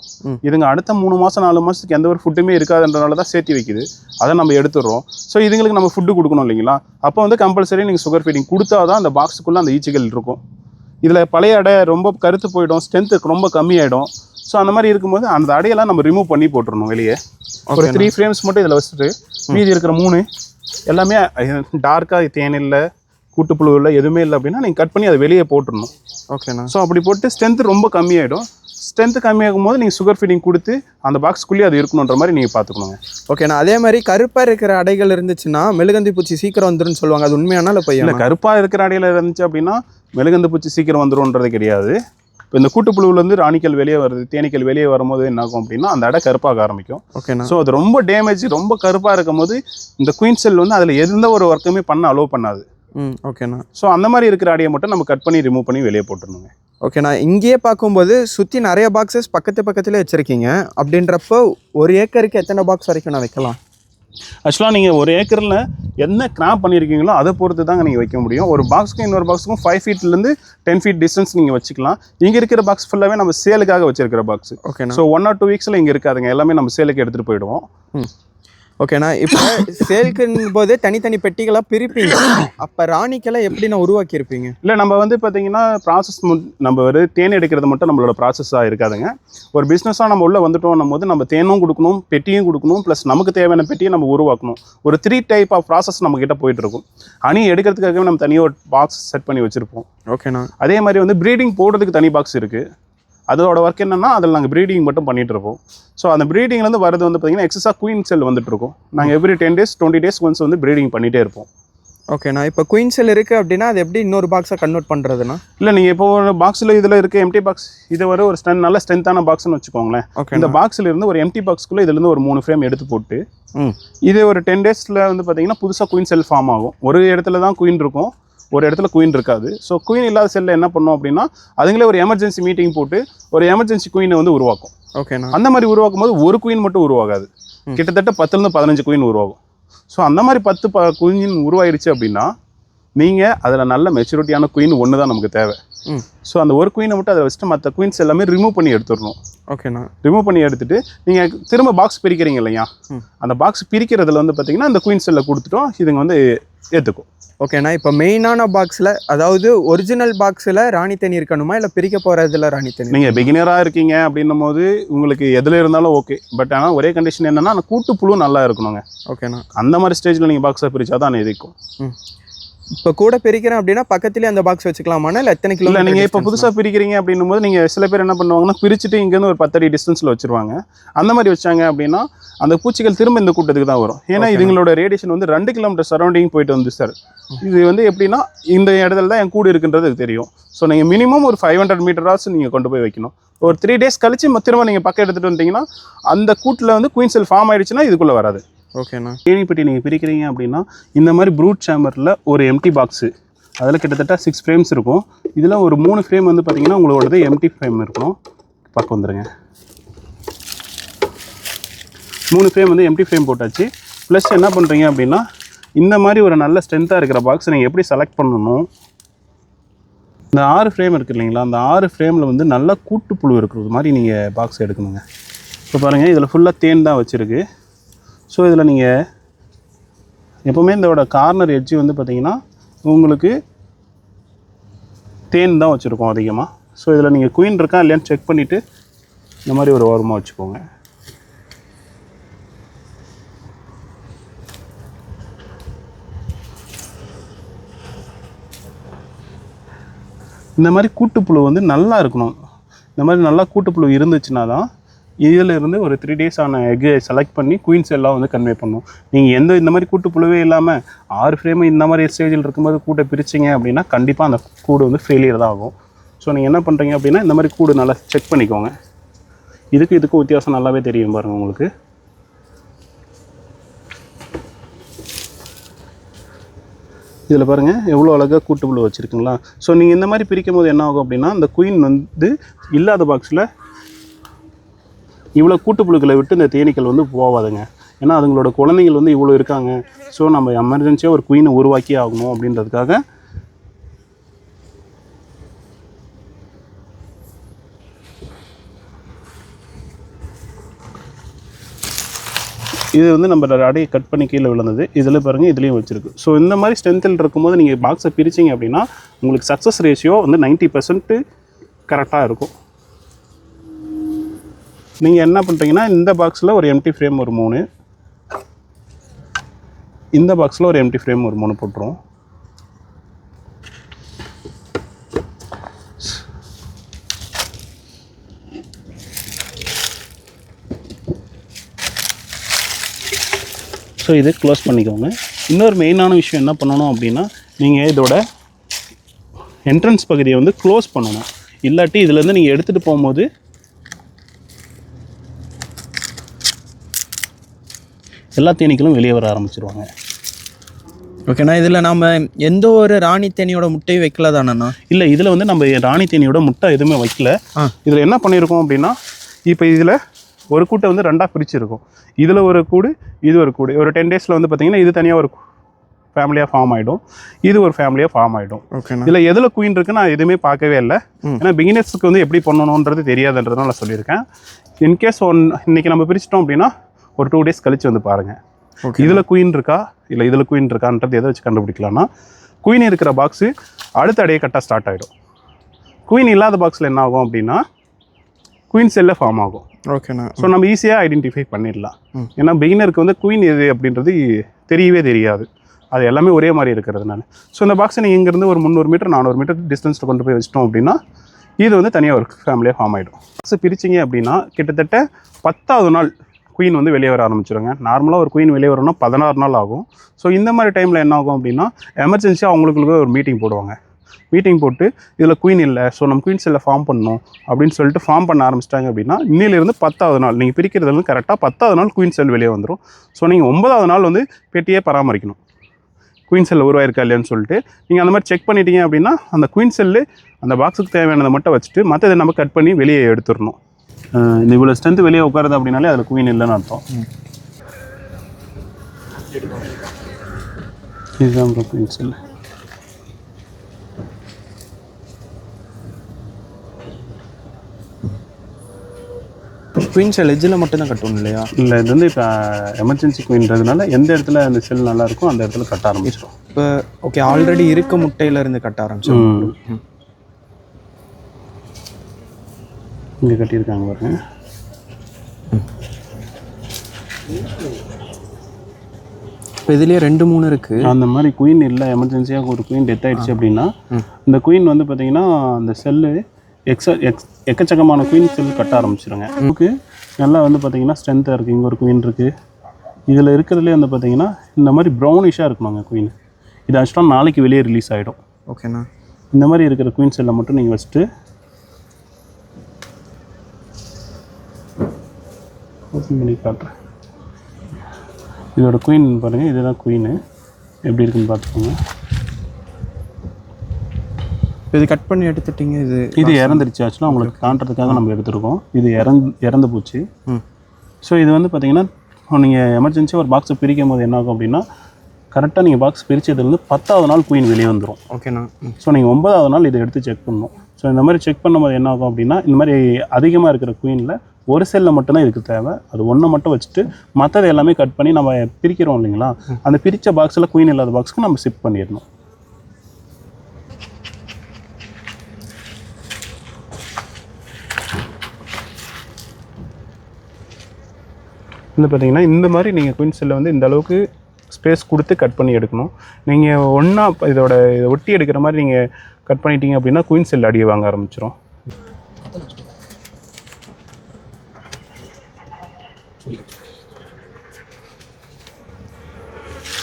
இதுங்க அடுத்த 3 மாதம் 4 மாதத்துக்கு எந்த ஒரு ஃபுட்டுமே இருக்காதுன்றனால தான் சேர்த்து வைக்குது. அதை நம்ம எடுத்துடுறோம். ஸோ இதுங்களுக்கு நம்ம ஃபுட்டு கொடுக்கணும் இல்லைங்களா. அப்போ வந்து கம்பல்சரி நீங்கள் சுகர் ஃபீடிங் கொடுத்தா தான் அந்த பாக்ஸுக்குள்ளே அந்த ஈச்சிகள் இருக்கும். இதில் பழைய அடை ரொம்ப கருத்து போயிடும், ஸ்ட்ரென்த்து ரொம்ப கம்மியாயிடும். ஸோ அந்த மாதிரி இருக்கும்போது அந்த அடையெல்லாம் நம்ம ரிமூவ் பண்ணி போட்டுருணும் வெளியே. ஒரு 3 ஃப்ரேம்ஸ் மட்டும் இதில் வச்சுட்டு மீதி இருக்கிற 3 எல்லாமே டார்க்காக தேன் இல்லை, கூட்டுப்புழு இல்லை, எதுவுமே இல்லை அப்படின்னா நீங்கள் கட் பண்ணி அதை வெளியே போட்டுடணும். ஓகேண்ணா. ஸோ அப்படி போட்டு ஸ்ட்ரென்த்து ரொம்ப கம்மியாயிடும். ஸ்ட்ரென்த்து கம்மியாகும் போது நீங்கள் சுகர் ஃபீடிங் கொடுத்து அந்த பாக்ஸ்க்குள்ளேயே அது இருக்கணுன்ற மாதிரி நீங்கள் பார்த்துக்கணுங்க. ஓகேண்ணா. அதே மாதிரி கருப்பாக இருக்கிற அடைகள் இருந்துச்சுன்னா மெழுகந்தி பூச்சி சீக்கிரம் வந்துடும் சொல்லுவாங்க, அது உண்மையானா இல்லை பையன்? இல்லை, கருப்பாக இருக்கிற அடையில் இருந்துச்சு அப்படின்னா மெழுகந்து பூச்சி சீக்கிரம் வந்துடும்ன்றது கிடையாது. இப்போ இந்த கூட்டுப்புழுவிலேருந்து ராணிக்கல் வெளியே வருது, தேனீக்கள் வெளியே வரும்போது என்ன ஆகும் அப்படின்னா அந்த அடை கருப்பாக ஆரம்பிக்கும். ஓகேண்ணா. ஸோ அது ரொம்ப டேமேஜ், ரொம்ப கருப்பாக இருக்கும் போது இந்த குயின் செல் வந்து அதில் எந்த ஒரு ஒர்க்குமே பண்ண அலோவ் பண்ணாது. ஓகேண்ணா. ஸோ அந்த மாதிரி இருக்கிற அடையை மட்டும் நம்ம கட் பண்ணி ரிமூவ் பண்ணி வெளியே போட்டுருணுங்க. ஓகேண்ணா. இங்கேயே பார்க்கும்போது சுற்றி நிறைய பாக்ஸஸ் பக்கத்துலேயே வச்சுருக்கீங்க. அப்படின்றப்போ 1 ஏக்கருக்கு எத்தனை பாக்ஸ் வரைக்கும் நான் வைக்கலாம்? ஆக்சுவலாக நீங்கள் 1 ஏக்கரில் என்ன கிராப் பண்ணியிருக்கீங்களோ அதை பொறுத்து தாங்க நீங்கள் வைக்க முடியும். ஒரு பாக்ஸுக்கும் இன்னொரு பாக்ஸுக்கும் 5 feetலேருந்து 10 feet டிஸ்டன்ஸ் நீங்கள் வச்சுக்கலாம். இங்கே இருக்கிற பாக்ஸ் ஃபுல்லாகவே நம்ம சேலுக்காக வச்சிருக்கிற பாக்ஸ். ஓகேண்ணா. ஸோ 1 or 2 weeksல இங்கே இருக்காதுங்க, எல்லாமே நம்ம சேலுக்கு எடுத்துகிட்டு போயிடுவோம். ஓகேண்ணா. இப்போ சேல்க்குன் போது தனித்தனி பெட்டிகளாக பிரிப்பீங்க, அப்போ ராணிக்கெல்லாம் எப்படி நான் உருவாக்கியிருப்பீங்க? இல்லை நம்ம வந்து பார்த்தீங்கன்னா ப்ராசஸ் நம்ம ஒரு தேன் எடுக்கிறது மட்டும் நம்மளோட ப்ராசஸாக இருக்காதுங்க. ஒரு பிஸ்னஸாக நம்ம உள்ளே வந்துட்டோம் போது நம்ம தேனும் கொடுக்கணும், பெட்டியும் கொடுக்கணும், ப்ளஸ் நமக்கு தேவையான பெட்டியை நம்ம உருவாக்கணும். ஒரு 3 டைப் ஆஃப் ப்ராசஸ் நம்மக்கிட்ட போயிட்டுருக்கும். ஹனி எடுக்கிறதுக்காகவே நம்ம தனியாக ஒரு பாக்ஸ் செட் பண்ணி வச்சுருப்போம். ஓகேண்ணா. அதே மாதிரி வந்து ப்ரீடிங் போடுறதுக்கு தனி பாக்ஸ் இருக்குது. அதோட ஒர்க் என்னென்னா அதில் நாங்கள் ப்ரீடிங் மட்டும் பண்ணிகிட்டு இருப்போம். ஸோ அந்த ப்ரீடிங்லேருந்து வரது வந்து பார்த்திங்கன்னா எக்ஸஸாக குயின் செல் வந்துட்டு இருக்கும். நாங்கள் எவ்ரி 10 days 20 days ஒன்ஸ் வந்து ப்ரீடிங் பண்ணிகிட்டே இருப்போம். ஓகேண்ணா. இப்போ குயின் செல் இருக்குது அப்படின்னா அது எப்படி இன்னொரு பாக்ஸாக கன்வெர்ட் பண்ணுறதுண்ணா? இல்லை நீங்கள் இப்போ ஒரு பாக்ஸில் இதில் இருக்க எம்டி பாக்ஸ் இது வர ஒரு நல்ல ஸ்ட்ரென்த்தான பாக்ஸ்னு வச்சுக்கோங்களேன். இந்த பாக்ஸில் இருந்து ஒரு எம்டி பாக்ஸ்க்குள்ளே இதுலேருந்து ஒரு 3 ஃப்ரேம் எடுத்து போட்டு இது ஒரு 10 daysல வந்து பார்த்திங்கன்னா புதுசாக குயின் செல் ஃபார்ம் ஆகும். ஒரு இடத்துல தான் குயின் இருக்கும், ஒரு இடத்துல குயின் இருக்காது. ஸோ குயின் இல்லாத செல்லில் என்ன பண்ணோம் அப்படின்னா அதுங்களே ஒரு எமர்ஜென்சி மீட்டிங் போட்டு ஒரு எமர்ஜென்சி குயினை வந்து உருவாக்கும். ஓகேண்ணா. அந்த மாதிரி உருவாக்கும் போது ஒரு குயின் மட்டும் உருவாகாது, கிட்டத்தட்ட 10லேருந்து 15 குயின் உருவாகும். ஸோ அந்த மாதிரி 10 குயின் உருவாயிருச்சு அப்படின்னா நீங்கள் அதில் நல்ல மெச்சூரிட்டியான குயின் ஒன்று தான் நமக்கு தேவை. ஸோ அந்த ஒரு குயினை மட்டும் அதை வச்சுட்டு மற்ற குயின்ஸ் எல்லாமே ரிமூவ் பண்ணி எடுத்துடணும். ஓகேண்ணா. ரிமூவ் பண்ணி எடுத்துட்டு நீங்கள் திரும்ப பாக்ஸ் பிரிக்கிறீங்க இல்லையா, அந்த பாக்ஸ் பிரிக்கிறதுல வந்து பார்த்தீங்கன்னா அந்த குயின் செல்லை கொடுத்துட்டோம், இதுங்க வந்து ஏற்றுக்கும். ஓகேண்ணா. இப்போ மெயினான பாக்ஸில், அதாவது ஒரிஜினல் பாக்ஸில் ராணி தேனி இருக்கணுமா இல்லை பிரிக்க போகிறதுல ராணி தேனி? நீங்கள் பிகினராக இருக்கீங்க அப்படின்னும் போது உங்களுக்கு எதில் இருந்தாலும் ஓகே. பட் ஆனால் ஒரே கண்டிஷன் என்னென்னா அந்த கூட்டுப்புழு நல்லா இருக்கணுங்க. ஓகேண்ணா. அந்த மாதிரி ஸ்டேஜில் நீங்கள் பாக்ஸை பிரித்தா தான் இருக்கும். இப்போ கூட பிரிக்கிறேன் அப்படின்னா பக்கத்துலேயே அந்த பாக்ஸ் வச்சுக்கலாமாண்ணா இல்லை எத்தனை கிலோ? இல்லை நீங்கள் இப்போ புதுசாக பிரிக்கிறீங்க அப்படின்னும் போது நீங்கள் சில பேர் என்ன பண்ணுவாங்கன்னா பிரிச்சுட்டு இங்கேருந்து ஒரு 10 அடி டிஸ்டன்ஸில் வச்சுருவாங்க. அந்த மாதிரி வச்சாங்க அப்படின்னா அந்த பூச்சிகள் திரும்ப இந்த கூட்டத்துக்கு தான் வரும். ஏன்னா இதுங்களோட ரேடியேஷன் வந்து 2 கிலோமீட்டர் சரௌண்டிங் போயிட்டு வந்து சார். இது வந்து எப்படின்னா இந்த இடத்துல தான் என் கூடு இருக்குன்றது தெரியும். ஸோ நீங்கள் மினிமம் ஒரு 500 மீட்டராச்சும் நீங்கள் கொண்டு போய் வைக்கணும். ஒரு 3 days கழிச்சு திரும்ப நீங்கள் பக்கம் எடுத்துகிட்டு வந்தீங்கன்னா அந்த கூட்டில் வந்து குயின் செல் ஃபார்ம் ஆயிடுச்சுன்னா இதுக்குள்ளே வராது. ஓகேண்ணா. தேனிப்பட்டி நீங்கள் பிரிக்கிறீங்க அப்படின்னா இந்த மாதிரி ப்ரூட் சேம்பரில் ஒரு எம்டி பாக்ஸு, அதில் கிட்டத்தட்ட 6 ஃப்ரேம்ஸ் இருக்கும். இதில் ஒரு 3 ஃப்ரேம் வந்து பார்த்தீங்கன்னா உங்களோடது எம்டி ஃப்ரேம் இருக்கணும். பக்கம் வந்துடுங்க. 3 ஃப்ரேம் வந்து எம்டி ஃப்ரேம் போட்டாச்சு. ப்ளஸ் என்ன பண்ணுறீங்க அப்படின்னா இந்த மாதிரி ஒரு நல்ல ஸ்ட்ரென்த்தாக இருக்கிற பாக்ஸ் நீங்கள் எப்படி செலக்ட் பண்ணணும், இந்த 6 ஃப்ரேம் இருக்குது இல்லைங்களா, அந்த 6 ஃப்ரேமில் வந்து நல்லா கூட்டுப்புழு இருக்கிறது மாதிரி நீங்கள் பாக்ஸ் எடுக்கணுங்க. இப்போ பாருங்கள் இதில் ஃபுல்லாக தேன் தான் வச்சுருக்கு. ஸோ இதில் நீங்கள் எப்போவுமே இதோட கார்னர் எட்ஜி வந்து பார்த்திங்கன்னா உங்களுக்கு தேன் தான் வச்சுருக்கோம் அதிகமாக. ஸோ இதில் நீங்கள் குயின் இருக்கா இல்லையான்னு செக் பண்ணிவிட்டு இந்த மாதிரி ஒரு ஓரமாக வச்சுக்கோங்க. இந்த மாதிரி கூட்டுப்புழு வந்து நல்லா இருக்கணும். இந்த மாதிரி நல்லா கூட்டுப்புழு இருந்துச்சுன்னா தான் இதில் இருந்து ஒரு 3 days ஆன எக்கை செலக்ட் பண்ணி குயின்ஸ் எல்லாம் வந்து கன்வே பண்ணும். நீங்கள் இந்த மாதிரி கூட்டுப்புழுவே இல்லாமல் 6 ஃப்ரேமு இந்த மாதிரி ஸ்டேஜில் இருக்கும்போது கூட்டை பிரிச்சிங்க அப்படின்னா கண்டிப்பாக அந்த கூடு வந்து ஃபெயிலியர் தான் ஆகும். ஸோ நீங்கள் என்ன பண்ணுறீங்க அப்படின்னா இந்த மாதிரி கூடு நல்லா செக் பண்ணிக்கோங்க. இதுக்கும் வித்தியாசம் நல்லாவே தெரியும் பாருங்கள் உங்களுக்கு. இதில் பாருங்கள் எவ்வளோ அழகாக கூட்டுப்புழு வச்சுருக்குங்களா. ஸோ நீங்கள் இந்த மாதிரி பிரிக்கும் போது என்ன ஆகும் அப்படின்னா அந்த குயின் வந்து இல்லாத பாக்ஸில் இவ்வளோ கூட்டுப்புழுக்களை விட்டு இந்த தேனீக்கள் வந்து போகாதுங்க. ஏன்னா அதுங்களோட குழந்தைகள் வந்து இவ்வளோ இருக்காங்க. ஸோ நம்ம எமர்ஜென்சியாக ஒரு குயினை உருவாக்கி ஆகணும் அப்படின்றதுக்காக இது வந்து நம்ம அடையை கட் பண்ணி கீழே விழுந்தது. இதில் பாருங்கள் இதுலேயும் வச்சுருக்கு. ஸோ இந்த மாதிரி ஸ்ட்ரென்த்தில் இருக்கும்போது நீங்கள் பாக்ஸை பிரிச்சிங்க அப்படின்னா உங்களுக்கு சக்ஸஸ் ரேஷியோ வந்து 90% கரெக்டாக இருக்கும். நீங்கள் என்ன பண்ணுறீங்கன்னா இந்த பாக்ஸில் ஒரு எம்டி ஃப்ரேம் ஒரு 3, இந்த பாக்ஸில் ஒரு எம்டி ஃப்ரேம் ஒரு 3 போட்டுரும். ஸோ இதை க்ளோஸ் பண்ணிக்கோங்க. இன்னொரு மெயினான விஷயம் என்ன பண்ணணும் அப்படின்னா நீங்கள் இதோட என்ட்ரன்ஸ் பகுதியை வந்து க்ளோஸ் பண்ணணும். இல்லாட்டி இதுலேருந்து நீங்கள் எடுத்துகிட்டு போகும்போது எல்லா தேனீக்களும் வெளியே வர ஆரம்பிச்சிருவாங்க. ஓகேண்ணா. இதில் நம்ம எந்த ஒரு ராணி தேனியோட முட்டையும் வைக்கல தானேண்ணா? இல்லை, இதில் வந்து நம்ம ராணி தேனியோட முட்டை எதுவுமே வைக்கல. இதில் என்ன பண்ணியிருக்கோம் அப்படின்னா இப்போ இதில் ஒரு கூட்டை வந்து 2ஆக பிரிச்சுருக்கோம். இதில் ஒரு கூடு, இது ஒரு கூடு. ஒரு 10 daysல வந்து பார்த்திங்கன்னா இது தனியாக ஒரு ஃபேமிலியாக ஃபார்ம் ஆகிடும், இது ஒரு ஃபேமிலியாக ஃபார்ம் ஆகிடும். ஓகேண்ணா. இதில் எதில் குயின் இருக்குன்னு நான் எதுவுமே பார்க்கவே இல்லை. ஏன்னா பிகினர்ஸுக்கு வந்து எப்படி பண்ணணுன்றது தெரியாதுன்றதுனால நான் சொல்லியிருக்கேன். இன்கேஸ் இன்றைக்கி நம்ம பிரிச்சிட்டோம் அப்படின்னா ஒரு 2 days கழித்து வந்து பாருங்கள். இதில் குயின் இருக்கா இல்லை இதில் குயின் இருக்கான்றது எதை வச்சு கண்டுபிடிக்கலாம்னா, குயின் இருக்கிற பாக்ஸு அடுத்த அடையே கரெக்டாக ஸ்டார்ட் ஆகிடும். குயின் இல்லாத பாக்ஸில் என்ன ஆகும் அப்படின்னா குயின் செல்லில் ஃபார்ம் ஆகும். ஓகேண்ணா. ஸோ நம்ம ஈஸியாக ஐடென்டிஃபை பண்ணிடலாம். ஏன்னா பிகினருக்கு வந்து குயின் எது அப்படின்றது தெரியவே தெரியாது, அது எல்லாமே ஒரே மாதிரி இருக்கிறதுனால. ஸோ இந்த பாக்ஸை நீங்கள் இங்கேருந்து ஒரு 300 மீட்டர் 400 மீட்டர் டிஸ்டன்ஸில் கொண்டு போய் வச்சிட்டோம் அப்படின்னா இது வந்து தனியாக ஒரு ஃபேமிலியாக ஃபார்ம் ஆகிடும். பாக்ஸை பிரிச்சிங்க அப்படின்னா கிட்டத்தட்ட 10வது நாள் குயின் வந்து வெளியே வர ஆரம்பிச்சிடுங்க. நார்மலாக ஒரு குயின் வெளியே வரணும்னா 16 நாள் ஆகும். ஸோ இந்த மாதிரி டைமில் என்ன ஆகும் அப்படின்னா எமர்ஜென்சியாக அவங்களுக்குள்ள ஒரு மீட்டிங் போடுவாங்க. மீட்டிங் போட்டு இதில் குயின் இல்லை, ஸோ நம்ம குயின் செல்லை ஃபார்ம் பண்ணணும் அப்படின்னு சொல்லிட்டு ஃபார்ம் பண்ண ஆரம்பிச்சிட்டாங்க அப்படின்னா இன்னிலிருந்து 10வது நாள் நீங்கள் பிரிக்கிறது வந்து கரெக்டாக 10வது நாள் குயின் செல் வெளியே வந்துடும். ஸோ நீங்கள் 9வது நாள் வந்து பெட்டியே பராமரிக்கணும். குயின் செல் உருவாயிருக்கா இல்லையான்னு சொல்லிட்டு நீங்கள் அந்த மாதிரி செக் பண்ணிட்டீங்க அப்படின்னா அந்த குயின் செல்லு அந்த பாக்ஸுக்கு தேவையானதை மட்டும் வச்சுட்டு மற்றதை நம்ம கட் பண்ணி வெளியே எடுத்துடணும். இந்த இவ்வளோ ஸ்ட்ரென்த் வெளியே உட்காருது அப்படின்னாலே அதில் குயின் இல்லைன்னு அர்த்தம். இதுதான் குயின் செல். குயின் செல் எஜ்ஜில் மட்டும்தான் கட்டணும் இல்லையா? இல்லை, இது வந்து இப்போ எமர்ஜென்சி குயின்றதுனால எந்த இடத்துல அந்த செல் நல்லா இருக்கும் அந்த இடத்துல கட்ட ஆரம்பிச்சிடும். இப்போ ஓகே, ஆல்ரெடி இருக்க முட்டையிலேருந்து கட்ட ஆரம்பிச்சிடும். இங்கே கட்டியிருக்காங்க பாருங்க. இப்போ இதுலேயே 2-3 இருக்குது. அந்த மாதிரி குயின் இல்லை, எமர்ஜென்சியாக ஒரு குயின் டெத் ஆகிடுச்சு அப்படின்னா இந்த குயின் வந்து பார்த்திங்கன்னா அந்த செல்லு எக்கச்சக்கமான குயின் செல் கட்ட ஆரம்பிச்சிருங்க. நமக்கு நல்லா வந்து பார்த்திங்கன்னா ஸ்ட்ரென்த்தாக இருக்குது. இங்கே ஒரு குயின் இருக்குது. இதில் இருக்கிறதுலே வந்து பார்த்திங்கன்னா இந்த மாதிரி ப்ரௌனிஷாக இருக்கணுங்க குயின். இது ஆக்சுவலாக நாளைக்கு வெளியே ரிலீஸ் ஆகிடும். ஓகேண்ணா. இந்த மாதிரி இருக்கிற குயின் செல்லை மட்டும் நீங்கள் வச்சுட்டு ஓப்பன் பண்ணி காட்டுறேன். இதோட குயின் பாருங்கள், இதுதான் குயின். எப்படி இருக்குன்னு பார்த்துக்கோங்க. இது கட் பண்ணி எடுத்துட்டிங்க. இது இறந்துருச்சு. ஆக்சுவலாக உங்களுக்கு காட்டுறதுக்காக நம்ம எடுத்துருக்கோம். இது இறந்து போச்சு. ஸோ இது வந்து பார்த்திங்கன்னா நீங்கள் எமர்ஜென்சியாக ஒரு பாக்ஸை பிரிக்கும் போது என்ன ஆகும் அப்படின்னா கரெக்டாக நீங்கள் பாக்ஸ் பிரித்ததுலேருந்து 10வது நாள் குயின் வெளியே வந்துடும். ஓகேண்ணா. ஸோ நீங்கள் 9வது நாள் இதை எடுத்து செக் பண்ணணும். ஸோ இந்த மாதிரி செக் பண்ணும்போது என்ன ஆகும் அப்படின்னா இந்த மாதிரி அதிகமாக இருக்கிற குயினில் ஒரு செல்லில் மட்டும்தான் இதுக்கு தேவை. அது ஒன்றை மட்டும் வச்சுட்டு மற்றது எல்லாமே கட் பண்ணி நம்ம பிரிக்கிறோம் இல்லைங்களா, அந்த பிரித்த பாக்ஸில் குயின் இல்லாத பாக்ஸுக்கு நம்ம ஷிஃப்ட் பண்ணிடணும். வந்து பார்த்தீங்கன்னா இந்த மாதிரி நீங்கள் குயின் செல்லை வந்து இந்த அளவுக்கு ஸ்பேஸ் கொடுத்து கட் பண்ணி எடுக்கணும். நீங்கள் ஒன்றா இதை ஒட்டி எடுக்கிற மாதிரி நீங்கள் கட் பண்ணிட்டீங்க அப்படின்னா குயின் செல் அடியை வாங்க ஆரம்பிச்சிடும்.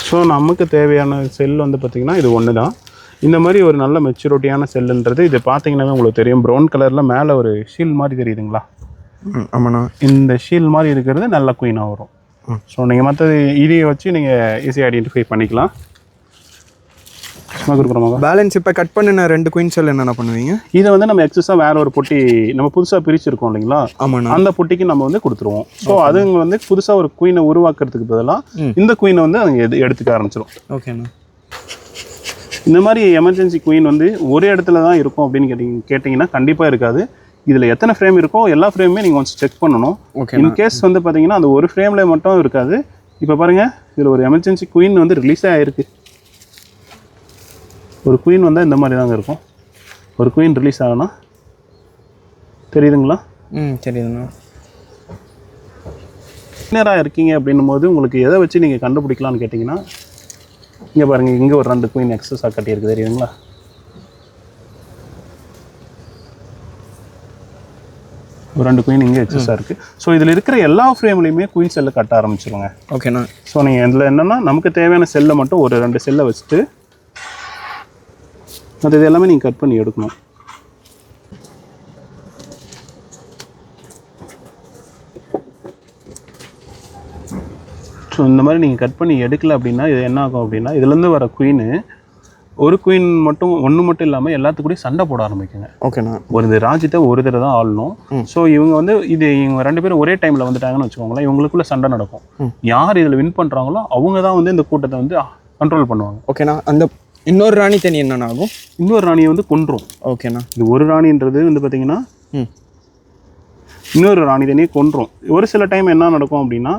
ஸோ நமக்கு தேவையான செல் வந்து பார்த்திங்கன்னா இது ஒன்று தான். இந்த மாதிரி ஒரு நல்ல மெச்சூரிட்டியான செல்லுன்றது இது பார்த்தீங்கன்னாவே உங்களுக்கு தெரியும். ப்ரௌன் கலரில் மேலே ஒரு ஷீல் மாதிரி தெரியுதுங்களா? ஆமாண்ணா. இந்த ஷீல் மாதிரி இருக்கிறது நல்ல குயினாக வரும். ஸோ நீங்கள் மற்றது இதையை வச்சு நீங்கள் ஈஸியாக ஐடென்டிஃபை பண்ணிக்கலாம். பேலன்ஸ் இப்போ கட் பண்ணின 2 குயின் செல் என்னென்ன பண்ணுவீங்க? இதை வந்து நம்ம எக்ஸஸாக வேற ஒரு பொட்டி நம்ம புதுசாக பிரிச்சிருக்கோம் இல்லைங்களா, ஆமாண்ணா, அந்த பொட்டிக்கு நம்ம வந்து கொடுத்துருவோம். ஸோ அதுங்க வந்து புதுசாக ஒரு குயினை உருவாக்குறதுக்கு பதிலாக இந்த குயினை வந்து அவங்க எடுத்துக்க ஆரம்பிச்சிடும். ஓகேண்ணா. இந்த மாதிரி எமர்ஜென்சி குயின் வந்து ஒரு இடத்துல தான் இருக்கும் அப்படின்னு கேட்டிங்கன்னா கண்டிப்பாக இருக்காது. இதில் எத்தனை ஃப்ரேம் இருக்கோ எல்லா ஃப்ரேமுமே நீங்கள் கொஞ்சம் செக் பண்ணணும். இன்கேஸ் வந்து பார்த்தீங்கன்னா அந்த ஒரு ஃப்ரேமில் மட்டும் இருக்காது. இப்போ பாருங்கள், இதில் ஒரு எமர்ஜென்சி குயின் வந்து ரிலீஸே ஆகிருக்கு. ஒரு குயின் வந்தால் இந்த மாதிரி தாங்க இருக்கும். ஒரு குயின் ரிலீஸ் ஆகனா தெரியுதுங்களா? தெரியுதுண்ணா. பிகினராக இருக்கீங்க அப்படின்னும் போது உங்களுக்கு எதை வச்சு நீங்கள் கண்டுபிடிக்கலான்னு கேட்டிங்கன்னா இங்கே பாருங்கள், இங்கே ஒரு 2 குயின் எக்ஸஸாக கட்டியிருக்கு தெரியுதுங்களா? ஒரு 2 குயின் இங்கே எக்ஸஸாக இருக்குது. ஸோ இதில் இருக்கிற எல்லா ஃப்ரேம்லேயுமே குயின் செல்லை கட்ட ஆரம்பிச்சிருங்க. ஓகேண்ணா. ஸோ நீங்கள் இதில் என்னென்னா நமக்கு தேவையான செல்லை மட்டும் ஒரு 2 செல்லை வச்சுட்டு அது இது எல்லாமே நீங்கள் கட் பண்ணி எடுக்கணும். ஸோ இந்த மாதிரி நீங்கள் கட் பண்ணி எடுக்கல அப்படின்னா இது என்ன ஆகும் அப்படின்னா இதுலேருந்து வர குயின் ஒரு குயின் மட்டும் ஒன்று மட்டும் இல்லாமல் எல்லாத்துக்கூடயும் சண்டை போட ஆரம்பிக்குங்க. ஓகேண்ணா. ஒரு ராஜ்யத்தை ஒரு தடவை தான் ஆளணும். ஸோ இவங்க வந்து இவங்க 2 பேரும் ஒரே டைமில் வந்துட்டாங்கன்னு வச்சுக்கோங்களேன், இவங்களுக்குள்ள சண்டை நடக்கும். யார் இதில் வின் பண்ணுறாங்களோ அவங்க தான் வந்து இந்த கூட்டத்தை வந்து கண்ட்ரோல் பண்ணுவாங்க. ஓகேண்ணா. அந்த இன்னொரு ராணி தனி என்னென்ன ஆகும்? இன்னொரு ராணியை வந்து கொன்றும். ஓகேண்ணா. இது ஒரு ராணின்றது வந்து பார்த்தீங்கன்னா இன்னொரு ராணி தனியை கொன்றும். ஒரு சில டைம் என்ன நடக்கும் அப்படின்னா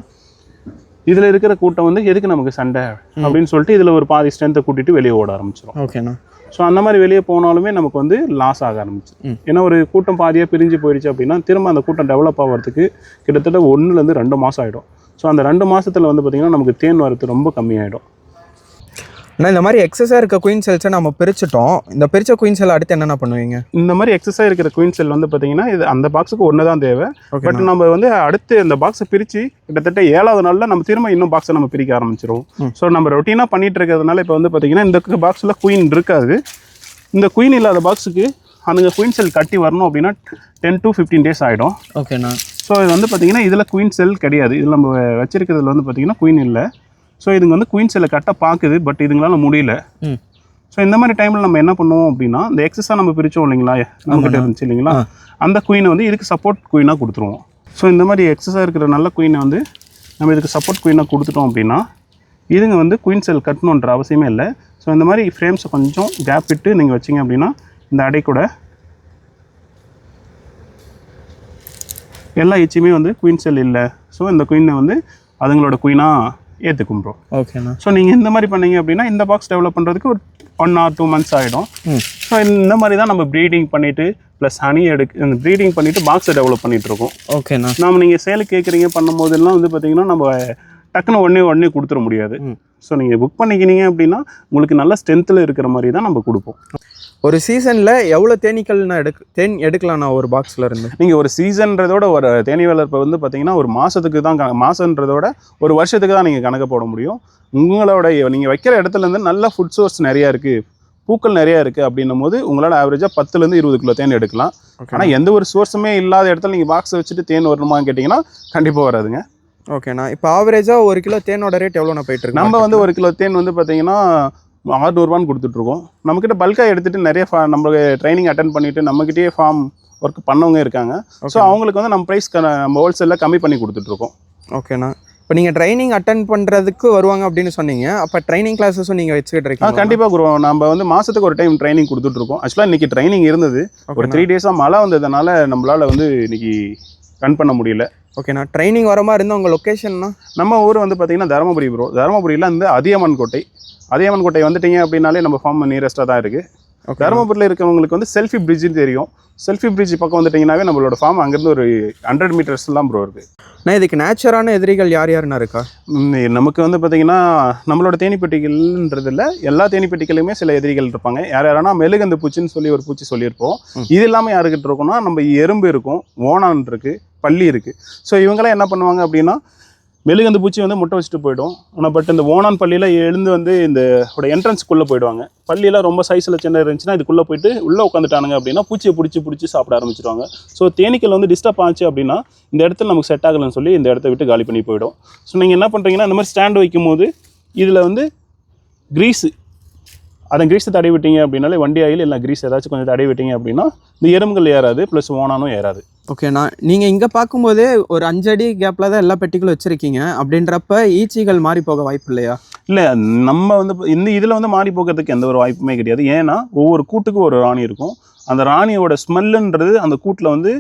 இதில் இருக்கிற கூட்டம் வந்து எதுக்கு நமக்கு சண்டை அப்படின்னு சொல்லிட்டு இதில் ஒரு பாதி ஸ்ட்ரென்த்தை கூட்டிட்டு வெளியே ஓட ஆரம்பிச்சிடும். ஓகேண்ணா. ஸோ அந்த மாதிரி வெளியே போனாலுமே நமக்கு வந்து லாஸ் ஆக ஆரம்பிச்சு. ஏன்னா ஒரு கூட்டம் பாதியாக பிரிஞ்சு போயிடுச்சு அப்படின்னா திரும்ப அந்த கூட்டம் டெவலப் ஆகிறதுக்கு கிட்டத்தட்ட 1 to 2 மாதம் ஆகிடும். ஸோ அந்த 2 மாதத்தில் வந்து பார்த்திங்கன்னா நமக்கு தேன் வரது ரொம்ப கம்மியாயிடும். ஆனால் இந்த மாதிரி எக்ஸஸாக இருக்க குயின் செல்ஸை நம்ம பிரிச்சுட்டோம். இந்த பிரித்த குயின் செல் அடுத்து என்னென்ன பண்ணுவீங்க? இந்த மாதிரி எக்ஸஸாக இருக்கிற குயின் செல் வந்து பார்த்தீங்கன்னா இது அந்த பாக்ஸுக்கு ஒன்று தான் தேவை. பட் நம்ம வந்து அடுத்து இந்த பாக்ஸை பிரித்து கிட்டத்தட்ட 7வது நாளில் நம்ம திரும்ப இன்னும் பாக்ஸை நம்ம பிரிக்க ஆரம்பிச்சிருவோம். ஸோ நம்ம ரொட்டீனாக பண்ணிட்டு இருக்கிறதுனால இப்போ வந்து பார்த்தீங்கன்னா இந்த பாக்ஸில் குயின் இருக்காது. இந்த குயின் இல்லாத பாக்ஸுக்கு அந்த குயின் செல் கட்டி வரணும் அப்படின்னா 10 to 15 days ஆகிடும். ஓகேண்ணா. ஸோ இது வந்து பார்த்தீங்கன்னா இதில் குயின் செல் கிடையாது. இதில் நம்ம வச்சிருக்கிறதுல வந்து பார்த்தீங்கன்னா குயின் இல்லை. ஸோ இதுங்க வந்து குயின் செல்லை கட்ட பார்க்குது, பட் இதுங்களால முடியல. ஸோ இந்த மாதிரி டைமில் நம்ம என்ன பண்ணுவோம் அப்படின்னா இந்த எக்ஸஸாக நம்ம பிரித்தோம் இல்லைங்களா, நம்மகிட்ட இருந்துச்சு இல்லைங்களா, அந்த குயினை வந்து இதுக்கு சப்போர்ட் குயினாக கொடுத்துருவோம். ஸோ இந்த மாதிரி எக்ஸஸாக இருக்கிற நல்ல குயினை வந்து நம்ம இதுக்கு சப்போர்ட் குயினாக கொடுத்துட்டோம் அப்படின்னா இதுங்க வந்து குயின் செல் கட்டணுன்ற அவசியமே இல்லை. ஸோ இந்த மாதிரி ஃப்ரேம்ஸை கொஞ்சம் கேப் விட்டு நீங்கள் வச்சிங்க அப்படின்னா இந்த அடை கூட எல்லா எச்சுமே வந்து குயின் செல் இல்லை. ஸோ இந்த குயினை வந்து அதுங்களோட குயினாக ஏற்றுக்கும் ப்ரோ. ஓகேண்ணா. ஸோ நீங்கள் இந்த மாதிரி பண்ணீங்க அப்படின்னா இந்த பாக்ஸ் டெவலப் பண்ணுறதுக்கு ஒரு 1 or 2 months ஆகிடும். ஸோ இந்த மாதிரி தான் நம்ம ப்ரீடிங் பண்ணிவிட்டு ப்ளஸ் ஹனி இந்த ப்ரீடிங் பண்ணிவிட்டு பாக்ஸை டெவலப் பண்ணிகிட்ருக்கோம். ஓகேண்ணா. நம்ம நீங்கள் சேல் கேட்குறீங்க பண்ணும்போதெல்லாம் வந்து பார்த்திங்கன்னா நம்ம டக்குன்னு உடனே கொடுத்துட முடியாது. ஸோ நீங்கள் புக் பண்ணிக்கினீங்க அப்படின்னா உங்களுக்கு நல்ல ஸ்ட்ரென்த்தில் இருக்கிற மாதிரி தான் நம்ம கொடுப்போம். ஒரு சீசனில் எவ்வளோ தேனீக்கள்னா தேன் எடுக்கலாம்ண்ணா ஒரு பாக்ஸில் இருந்து? நீங்கள் ஒரு சீசன்றதோட ஒரு தேனீ வளர்ப்பை வந்து பார்த்தீங்கன்னா ஒரு மாதத்துக்கு தான் மாதன்றதோட ஒரு வருஷத்துக்கு தான் நீங்கள் கணக்கு போட முடியும். உங்களோட நீங்கள் வைக்கிற இடத்துலேருந்து நல்ல ஃபுட் சோர்ஸ் நிறையா இருக்குது, பூக்கள் நிறையா இருக்குது அப்படின்னும் போது உங்களால் ஆவரேஜாக 10 to 20 கிலோ தேன் எடுக்கலாம். ஆனால் எந்த ஒரு சோர்ஸுமே இல்லாத இடத்துல நீங்கள் பாக்ஸை வச்சுட்டு தேன் வரணுமான்னு கேட்டிங்கன்னா கண்டிப்பாக வராதுங்க. ஓகேண்ணா. இப்போ ஆவரேஜாக 1 கிலோ தேனோட ரேட் எவ்வளோண்ணா போயிட்டுருக்கு? நம்ம வந்து 1 கிலோ தேன் வந்து பார்த்தீங்கன்னா 600 ரூபான்னு கொடுத்துட்ருக்கோம். நம்மக்கிட்ட பல்காக எடுத்துகிட்டு நிறைய நம்ம ட்ரைனிங் அட்டன் பண்ணிவிட்டு நம்மக்கிட்டே ஃபார்ம் ஒர்க் பண்ணவங்க இருக்காங்க. ஸோ அவங்களுக்கு வந்து நம்ம ப்ரைஸ் நம்ம ஹோல்சேலில் கம்மி பண்ணி கொடுத்துட்ருக்கோம். ஓகேண்ணா. இப்போ நீங்கள் ட்ரைனிங் அட்டன் பண்ணுறதுக்கு வருவாங்க அப்படின்னு சொன்னீங்க. அப்போ ட்ரைனிங் கிளாஸஸும் நீங்கள் வச்சுக்கிட்டு இருக்கீங்க? கண்டிப்பாக குருவோம். நம்ம வந்து மாதத்துக்கு ஒரு டைம் ட்ரைனிங் கொடுத்துட்ருக்கோம். ஆக்சுவலாக இன்றைக்கி ட்ரைனிங் இருந்தது. ஒரு 3 days மழை வந்ததுனால நம்மளால் வந்து இன்றைக்கி ரன் பண்ண முடியல. ஓகேண்ணா. ட்ரைனிங் வர மாதிரி இருந்தால் உங்கள் லொக்கேஷன்னா? நம்ம ஊர் வந்து பார்த்திங்கன்னா தருமபுரி ப்ரோ. தருமபுரியில் வந்து அதியமான் கோட்டை வந்துட்டீங்க அப்படின்னாலே நம்ம ஃபார்ம் நியரஸ்ட்டாக தான் இருக்குது. தருமபுரியில் இருக்கிறவங்களுக்கு வந்து செல்ஃபி பிரிட்ஜுன்னு தெரியும். செல்ஃபி பிரிட்ஜ் பக்கம் வந்துட்டிங்கனாவே நம்மளோட ஃபார்ம் அங்கேருந்து ஒரு 100 meters ப்ரோ இருக்குது. நான் இதுக்கு நேச்சரான எதிரிகள் யாருன்னா இருக்கா? நமக்கு வந்து பார்த்திங்கன்னா நம்மளோட தேனிப்பெட்டிகள்ன்றதில்ல, எல்லா தேனிப்பெட்டிகளுமே சில எதிரிகள் இருப்பாங்க. யாரானா மெழுகந்து பூச்சின்னு சொல்லி ஒரு பூச்சி சொல்லியிருப்போம். இது இல்லாமல் யாருக்கிட்ட இருக்கோம்னா நம்ம எறும்பு இருக்கும், ஓணான் இருக்குது, பள்ளி இருக்குது. ஸோ இவங்களாம் என்ன பண்ணுவாங்க அப்படின்னா மெழுகந்து பூச்சி வந்து முட்டை வச்சுட்டு போய்டும். ஆனால் பட் இந்த ஓணான் பள்ளியில் எழுந்து வந்து இந்த என்ட்ரன்ஸ்க்குள்ளே போயிடுவாங்க. பள்ளியெல்லாம் ரொம்ப சைஸில் சின்ன இருந்துச்சுன்னா இதுக்குள்ளே போயிட்டு உள்ளே உட்காந்துட்டானுங்க அப்படின்னா பூச்சியை பிடிச்சி சாப்பிட ஆரம்பிச்சிடுவாங்க. ஸோ தேனீக்கள் வந்து டிஸ்டர்ப் ஆச்சு அப்படின்னா இந்த இடத்துல நமக்கு செட் ஆகலைன்னு சொல்லி இந்த இடத்த விட்டு காலி பண்ணி போயிடும். ஸோ நீங்கள் என்ன பண்ணுறீங்கன்னா இந்த மாதிரி ஸ்டாண்டு வைக்கும் போது இதில் வந்து க்ரீஸை தடவி விட்டீங்க அப்படின்னாலே வண்டி ஆயில் இல்லை க்ரீஸ் ஏதாச்சும் கொஞ்சம் தடவி விட்டீங்க அப்படின்னா இந்த எறும்புகள் ஏறாது, ப்ளஸ் ஓனானும் ஏறாது. ஓகேண்ணா. நீங்கள் இங்கே பார்க்கும்போதே ஒரு 5 அடி கேப்பில் தான் எல்லா பெட்டிகளும் வச்சுருக்கீங்க. அப்படின்றப்ப ஈச்சிகள் மாறி போக வாய்ப்பு இல்லையா? இல்லை, நம்ம வந்து இதில் வந்து மாறி போகிறதுக்கு எந்த ஒரு வாய்ப்புமே கிடையாது. ஏன்னா ஒவ்வொரு கூட்டுக்கும் ஒரு ராணி இருக்கும். அந்த ராணியோட ஸ்மெல்லுன்றது அந்த கூட்டில் வந்து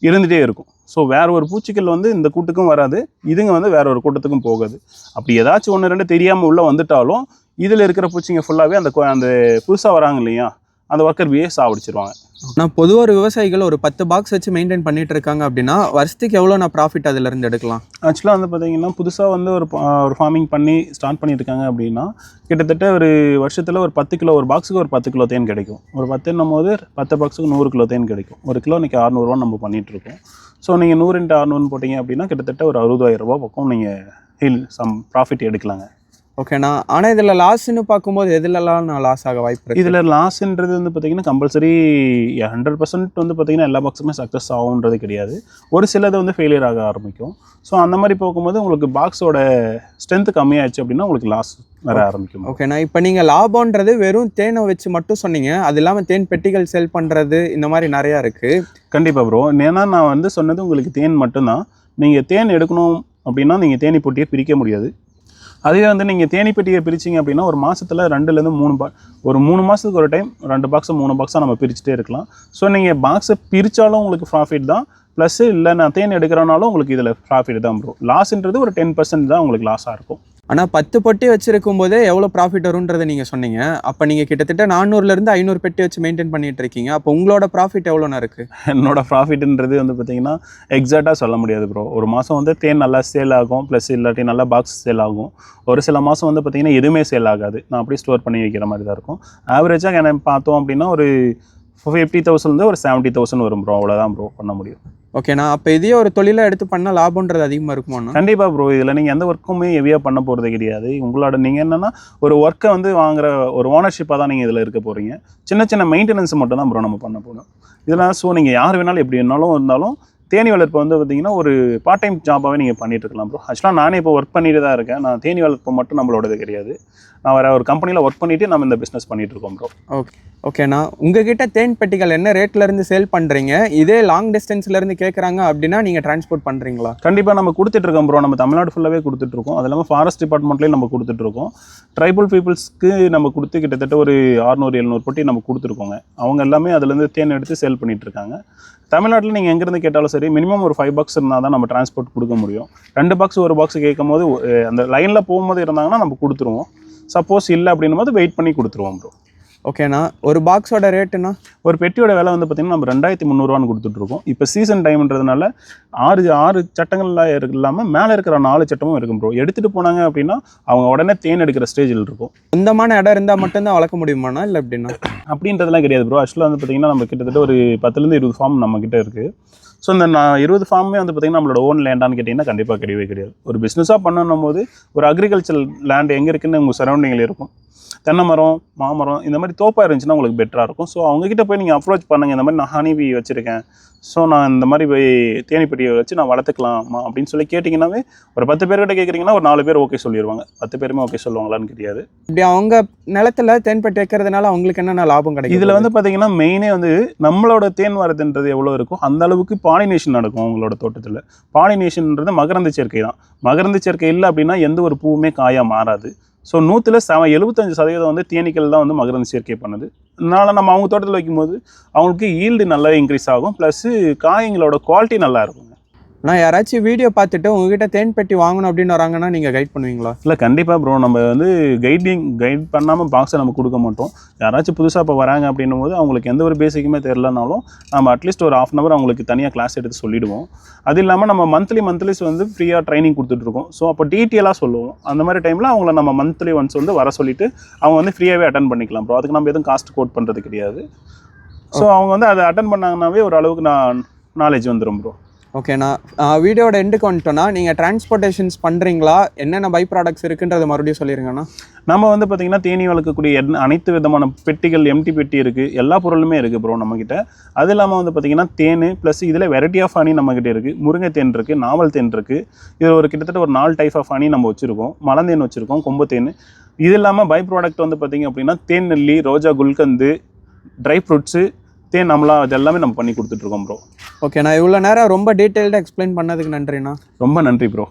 இருந்துகிட்டே இருக்கும். ஸோ வேறு ஒரு பூச்சிகள் வந்து இந்த கூட்டுக்கும் வராது, இதுங்க வந்து வேற ஒரு கூட்டத்துக்கும் போகாது. அப்படி ஏதாச்சும் 1-2 தெரியாமல் உள்ளே வந்துட்டாலும் இதில் இருக்கிற பூச்சிங்க ஃபுல்லாகவே அந்த புதுசாக வராங்க இல்லையா அந்த ஒர்க்கர் பியே சாப்பிடிச்சிருவாங்க. நான் பொதுவாக ஒரு விவசாயிகள் ஒரு 10 பாக்ஸ் வச்சு மெயின்டைன் பண்ணிட்டு இருக்காங்க அப்படின்னா வருஷத்துக்கு எவ்வளோ நான் ப்ராஃபிட் அதிலேருந்து எடுக்கலாம்? ஆக்சுவலாக வந்து பார்த்தீங்கன்னா புதுசாக வந்து ஒரு ஃபார்மிங் பண்ணி ஸ்டார்ட் பண்ணியிருக்காங்க அப்படின்னா கிட்டத்தட்ட ஒரு வருஷத்தில் ஒரு 10 கிலோ, ஒரு பாக்ஸுக்கு ஒரு 10 கிலோ தேன் கிடைக்கும். ஒரு 10 போது 10 பாக்ஸுக்கு 100 கிலோ தேன் கிடைக்கும். ஒரு கிலோ இன்றைக்கி 600 ரூபா நம்ம பண்ணிகிட்ருக்கோம். ஸோ நீங்கள் 100 × 600 போட்டிங்க அப்படின்னா கிட்டத்தட்ட ஒரு 60,000 ரூபா பக்கம் நீங்கள் சம் ப்ராஃபிட் எடுக்கலாங்க. ஓகேண்ணா. ஆனால் இதில் லாஸ்ன்னு பார்க்கும்போது எதுலலாம் நான் லாஸ் ஆக வாய்ப்பு இருக்குது? இதில் லாஸ்ன்றது வந்து பார்த்திங்கன்னா கம்பல்சரி 100% வந்து பார்த்திங்கன்னா எல்லா பாக்ஸுமே சக்ஸஸ் ஆகுன்றது கிடையாது. ஒரு சிலது வந்து ஃபெயிலியர் ஆக ஆரம்பிக்கும். ஸோ அந்த மாதிரி போகும்போது உங்களுக்கு பாக்ஸோட ஸ்ட்ரென்த்து கம்மியாகிடுச்சு அப்படின்னா உங்களுக்கு லாஸ் வர ஆரம்பிக்கும். ஓகேண்ணா. இப்போ நீங்கள் லாபம்ன்றது வெறும் தேனை வச்சு மட்டும் சொன்னீங்க, அது இல்லாமல் தேன் பெட்டிகள் செல் பண்ணுறது இந்த மாதிரி நிறையா இருக்குது. கண்டிப்பாக ப்ரோ. ஏன்னா நான் வந்து சொன்னது உங்களுக்கு தேன் மட்டும்தான். நீங்கள் தேன் எடுக்கணும் அப்படின்னா நீங்கள் தேனி பொட்டியை பிரிக்க முடியாது. அதே வந்து நீங்கள் தேனி பெட்டியை பிரிச்சிங்க அப்படின்னா ஒரு மாதத்தில் 2-3 ஒரு 3 மாதத்துக்கு ஒரு டைம் 2 பாக்ஸை 3 பாக்ஸாக நம்ம பிரிச்சுட்டே இருக்கலாம். ஸோ நீங்கள் பாக்ஸை பிரித்தாலும் உங்களுக்கு ப்ராஃபிட் தான், ப்ளஸ் இல்லை நான் தேன் எடுக்கிறனாலும் உங்களுக்கு இதில் ப்ராஃபிட் தான் ப்ரோ. லாஸ்ன்றது ஒரு 10% தான் உங்களுக்கு லாஸாக இருக்கும். ஆனால் 10 பெட்டி வச்சிருக்கும் போதே எவ்வளோ ப்ராஃபிட் வரும்ன்றதை நீங்கள் சொன்னீங்க. அப்போ நீங்கள் கிட்டத்தட்ட 400லேருந்து 500 பெட்டி வச்சு மெயின்டைன் பண்ணிட்டு இருக்கீங்க. அப்போ உங்களோட ப்ராஃபிட் எவ்வளோண்ணா இருக்குது? என்னோட ப்ராஃபிட்ன்றது வந்து பார்த்தீங்கன்னா எக்ஸாக்டாக சொல்ல முடியாது ப்ரோ. ஒரு மாதம் வந்து தேன் நல்லா சேல் ஆகும், ப்ளஸ் இல்லாட்டி நல்லா பாக்ஸ் சேல் ஆகும். ஒரு சில மாதம் வந்து பார்த்தீங்கன்னா எதுவுமே சேல் ஆகாது. நான் அப்படியே ஸ்டோர் பண்ணி வைக்கிற மாதிரி தான் இருக்கும். ஆவரேஜாக என்ன பார்த்தோம் அப்படின்னா ஒரு 50,000 ஒரு 70,000 வரும் ப்ரோ. அவ்வளோதான் ப்ரோ பண்ண முடியும். ஓகேண்ணா, அப்போ இதையே ஒரு தொழிலை எடுத்து பண்ணால் லாபம்ன்றது அதிகமாக இருக்குமாண்ணா? கண்டிப்பாக ப்ரோ. இதில் நீங்கள் எந்த ஒர்க்குமே ஹெவியாக பண்ண போகிறது கிடையாது. உங்களோட நீங்கள் என்னென்னா ஒரு ஒர்க்கை வந்து வாங்குற ஒரு ஓனர்ஷிப்பாக தான் நீங்கள் இதில் இருக்க போகிறீங்க. சின்ன சின்ன மெயின்டெனன்ஸ் மட்டும் தான் ப்ரோ நம்ம பண்ண போகிறோம் இதெல்லாம். ஸோ நீங்கள் யார் வேணாலும் எப்படி வேணாலும் இருந்தாலும் தேனி வளர்ப்பு வந்து பார்த்தீங்கன்னா ஒரு பார்ட் டைம் ஜாபாகவே நீங்கள் பண்ணிட்டு இருக்கலாம் ப்ரோ. ஆக்சுவலாக நானே இப்போ ஒர்க் பண்ணிட்டு தான் இருக்கேன். நான் தேனி வளர்ப்பு மட்டும் நம்மளோடது கிடையாது. நான் வேறு ஒரு கம்பெனியில் ஒர்க் பண்ணிவிட்டு நம்ம இந்த பிஸ்னஸ் பண்ணிகிட்டு இருக்கோம் ப்ரோ. ஓகேண்ணா, உங்ககிட்ட தேன் பெட்டிகள் என்ன ரேட்லேருந்து சேல் பண்ணுறீங்க? இதே லாங் டிஸ்டன்ஸ்லேருந்து கேட்குறாங்க அப்படின்னா நீங்கள் டிரான்ஸ்போர்ட் பண்ணுறீங்களா? கண்டிப்பாக நம்ம கொடுத்துட்ருக்கோம் ப்ரோ. நம்ம தமிழ்நாடு ஃபுல்லாகவே கொடுத்துட்ருக்கோம். அது இல்லாமல் ஃபாரஸ்ட் டிபார்ட்மெண்ட்லேயும் நம்ம கொடுத்துட்ருக்கோம். ட்ரைபல் பீப்புள்ஸ்க்கு நம்ம கொடுத்து கிட்டத்தட்ட ஒரு 600-700 பொட்டி நம்ம கொடுத்துருக்கோங்க. அவங்க எல்லாமே அதுலேருந்து தேன் எடுத்து சேல் பண்ணிகிட்ருக்காங்க. தமிழ்நாட்டில் நீங்கள் எங்கேருந்து கேட்டாலும் சரி மினிமம் ஒரு 5 பாக்ஸ் இருந்தால் தான் நம்ம டிரான்ஸ்போர்ட் கொடுக்க முடியும். 2 பாக்ஸ் 1 பாக்ஸ் கேட்கும் போது அந்த லைனில் போகும்போது இருந்தாங்கன்னா நம்ம கொடுத்துருவோம். சப்போஸ் இல்லை அப்படின்னும் போது வெயிட் பண்ணி கொடுத்துருவோம் ப்ரோ. ஓகேண்ணா, ஒரு பாக்ஸோட ரேட்டுண்ணா? ஒரு பெட்டியோட விலை வந்து பார்த்திங்கன்னா நம்ம 2,300 கொடுத்துட்ருக்கோம். இப்போ சீசன் டைம்ன்றதுனால 6 சட்டங்கள்லாம் இல்லாமல் மேலே இருக்கிற 4 சட்டமும் இருக்கும் ப்ரோ. எடுத்துகிட்டு போனாங்க அப்படின்னா அவங்க உடனே தேன் எடுக்கிற ஸ்டேஜில் இருக்கும். சொந்தமான இடம் இருந்தால் மட்டும்தான் வளர்க்க முடியுமாண்ணா, இல்லை எப்படின்னா? அப்படின்றதுலாம் கிடையாது ப்ரோ. ஆக்சுவலாக வந்து பார்த்திங்கன்னா நம்ம கிட்டத்தட்ட ஒரு 10-20 ஃபார்ம் நம்மக்கிட்ட இருக்குது. ஸோ இந்த 20 ஃபார்மே வந்து பார்த்திங்கன்னா நம்மளோட ஓன் லேண்டான்னு கேட்டிங்கன்னா கண்டிப்பாக கிடையவே கிடையாது. ஒரு பிஸ்னஸாக பண்ணணும் போது ஒரு அக்ரிகல்ச்சர் லேண்ட் எங்கே இருக்குன்னு உங்கள் சரௌண்டிங்கில் இருக்கும். தென்னை மரம், மாமரம் இந்த மாதிரி தோப்பாக இருந்துச்சுன்னா உங்களுக்கு பெட்டராக இருக்கும். ஸோ அவங்ககிட்ட போய் நீங்கள் அப்ரோச் பண்ணுங்கள். இந்த மாதிரி நான் ஹனி பீ வச்சுருக்கேன், ஸோ நான் இந்த மாதிரி போய் தேனிப்பெட்டியை வச்சு நான் வளர்த்துக்கலாமா அப்படின்னு சொல்லி கேட்டிங்கன்னாவே ஒரு 10 பேர்கிட்ட கேட்குறீங்கன்னா ஒரு 4 பேர் ஓகே சொல்லிடுவாங்க. 10 பேருமே ஓகே சொல்லுவாங்களான்னு கிடையாது. இப்படி அவங்க நிலத்தில் தேன்பெட்டி வைக்கிறதுனால அவங்களுக்கு என்னென்ன லாபம் கிடைக்கும்? இதில் வந்து பார்த்தீங்கன்னா மெயினே வந்து நம்மளோட தேன் வரதுன்றது எவ்வளோ இருக்கும் அந்த அளவுக்கு பாலினேஷன் நடக்கும் அவங்களோட தோட்டத்தில். பாலினேஷன்ன்றது மகரந்த சேர்க்கை தான். மகரந்த சேர்க்கை இல்லை அப்படின்னா எந்த ஒரு பூவுமே காயாக மாறாது. ஸோ 75% வந்து தேனீக்கள் தான் வந்து மகரந்த சேர்க்கை பண்ணுது. அதனால் நம்ம அவங்க தோட்டத்தில் வைக்கும்போது அவங்களுக்கு ஈல்டு நல்லா இன்க்ரீஸ் ஆகும், ப்ளஸ்ஸு காய்களோட குவாலிட்டி நல்லா இருக்குங்க. நான் யாராச்சும் வீடியோ பார்த்துட்டு உங்ககிட்ட தேன் பெட்டி வாங்கணும் அப்படின்னு வராங்கன்னா நீங்கள் கைட் பண்ணுவீங்களா? இல்லை கண்டிப்பாக ப்ரோ. நம்ம வந்து கைட் பண்ணாமல் பாக்ஸை நம்ம கொடுக்க மாட்டோம். யாராச்சும் புதுசாக இப்போ வராங்க அப்படின்னும் போது அவங்களுக்கு எந்த ஒரு பேசிக்குமே தெரிலனாலும் நம்ம அட்லீஸ்ட் ஒரு 1/2 hour அவங்களுக்கு தனியாக கிளாஸ் எடுத்து சொல்லிவிடுவோம். அது இல்லாமல் நம்ம மந்த்லிஸ் வந்து ஃப்ரீயாக ட்ரைனிங் கொடுத்துட்ருக்கோம். ஸோ அப்போ டீட்டெயிலாக சொல்லுவோம். அந்த மாதிரி டைமில் அவங்கள நம்ம மந்த்லி ஒன்ஸ் வந்து வர சொல்லிவிட்டு அவங்க வந்து ஃப்ரீயாகவே அட்டன் பண்ணிக்கலாம் ப்ரோ. அதுக்கு நம்ம எதுவும் காஸ்ட் கோட் பண்ணுறது கிடையாது. ஸோ அவங்க வந்து அதை அட்டன் பண்ணாங்கன்னாவே ஒரு அளவுக்கு நாலேஜ் வந்துடும் ப்ரோ. ஓகேண்ணா, வீடியோட எண்டுக்கு வந்துட்டோன்னா நீங்கள் டிரான்ஸ்போர்ட்டேஷன்ஸ் பண்ணுறீங்களா? என்னென்ன பை ப்ராடக்ட்ஸ் இருக்குன்றதை மறுபடியும் சொல்லிடுங்கண்ணா. நம்ம வந்து பார்த்திங்கன்னா தேனி வளர்க்கக்கூடிய அனைத்து விதமான பெட்டிகள், எம்டி பெட்டி இருக்குது, எல்லா பொருளுமே இருக்குது ப்ரோ நம்மக்கிட்ட. அது இல்லாமல் வந்து பார்த்திங்கன்னா தேன் ப்ளஸ் இதில் வெரைட்டி ஆஃப் ஹனி நம்மக்கிட்ட இருக்குது. முருங்கை தேன் இருக்குது, நாவல் தேன் இருக்குது. இதில் ஒரு கிட்டத்தட்ட ஒரு 4 டைப் ஆஃப் ஹனி நம்ம வச்சுருக்கோம். மலந்தேன் வச்சுருக்கோம், கொம்பு தேன். இது இல்லாமல் பை ப்ராடக்ட் வந்து பார்த்திங்க அப்படின்னா தேன் நெல்லி, ரோஜா குல்கந்து, ட்ரை ஃப்ரூட்ஸு, தேன் நம்மளா அது எல்லாமே நம்ம பண்ணி கொடுத்துட்ருக்கோம் ப்ரோ. ஓகே, நான் இவ்வளோ நேரம் ரொம்ப டீட்டெயில்டாக எக்ஸ்பிளைன் பண்ணதுக்கு நன்றிண்ணா. ரொம்ப நன்றி ப்ரோ.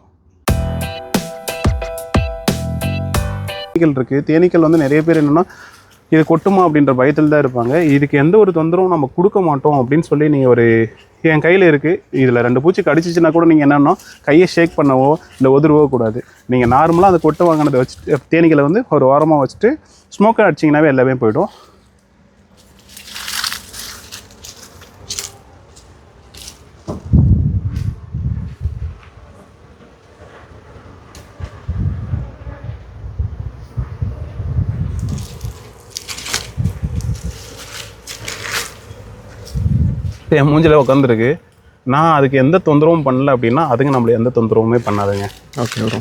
தேனீக்கள் இருக்குது. தேனீக்கள் வந்து நிறைய பேர் என்னென்னா இது கொட்டுமா அப்படின்ற பயத்தில் தான் இருப்பாங்க. இதுக்கு எந்த ஒரு தொந்தரவும் நம்ம கொடுக்க மாட்டோம் அப்படின்னு சொல்லி நீங்கள் ஒரு என் கையில் இருக்குது, இதில் 2 பூச்சி கடிச்சிச்சுன்னா கூட நீங்கள் என்னென்னா கையை ஷேக் பண்ணவோ இல்லை உதறவோ கூடாது. நீங்கள் நார்மலாக அந்த கொட்டை வாங்கினதை வச்சுட்டு தேனீக்களை வந்து ஒரு ஓரமாக வச்சுட்டு ஸ்மோக்கர் அடிச்சிங்கனாவே எல்லாமே போய்டும். என் மூஞ்சில் உட்காந்துருக்கு. நான் அதுக்கு எந்த தொந்தரவும் பண்ணல அப்படின்னா அதுக்கு நம்மள எந்த தொந்தரவுமே பண்ணாதுங்க. Okay bro.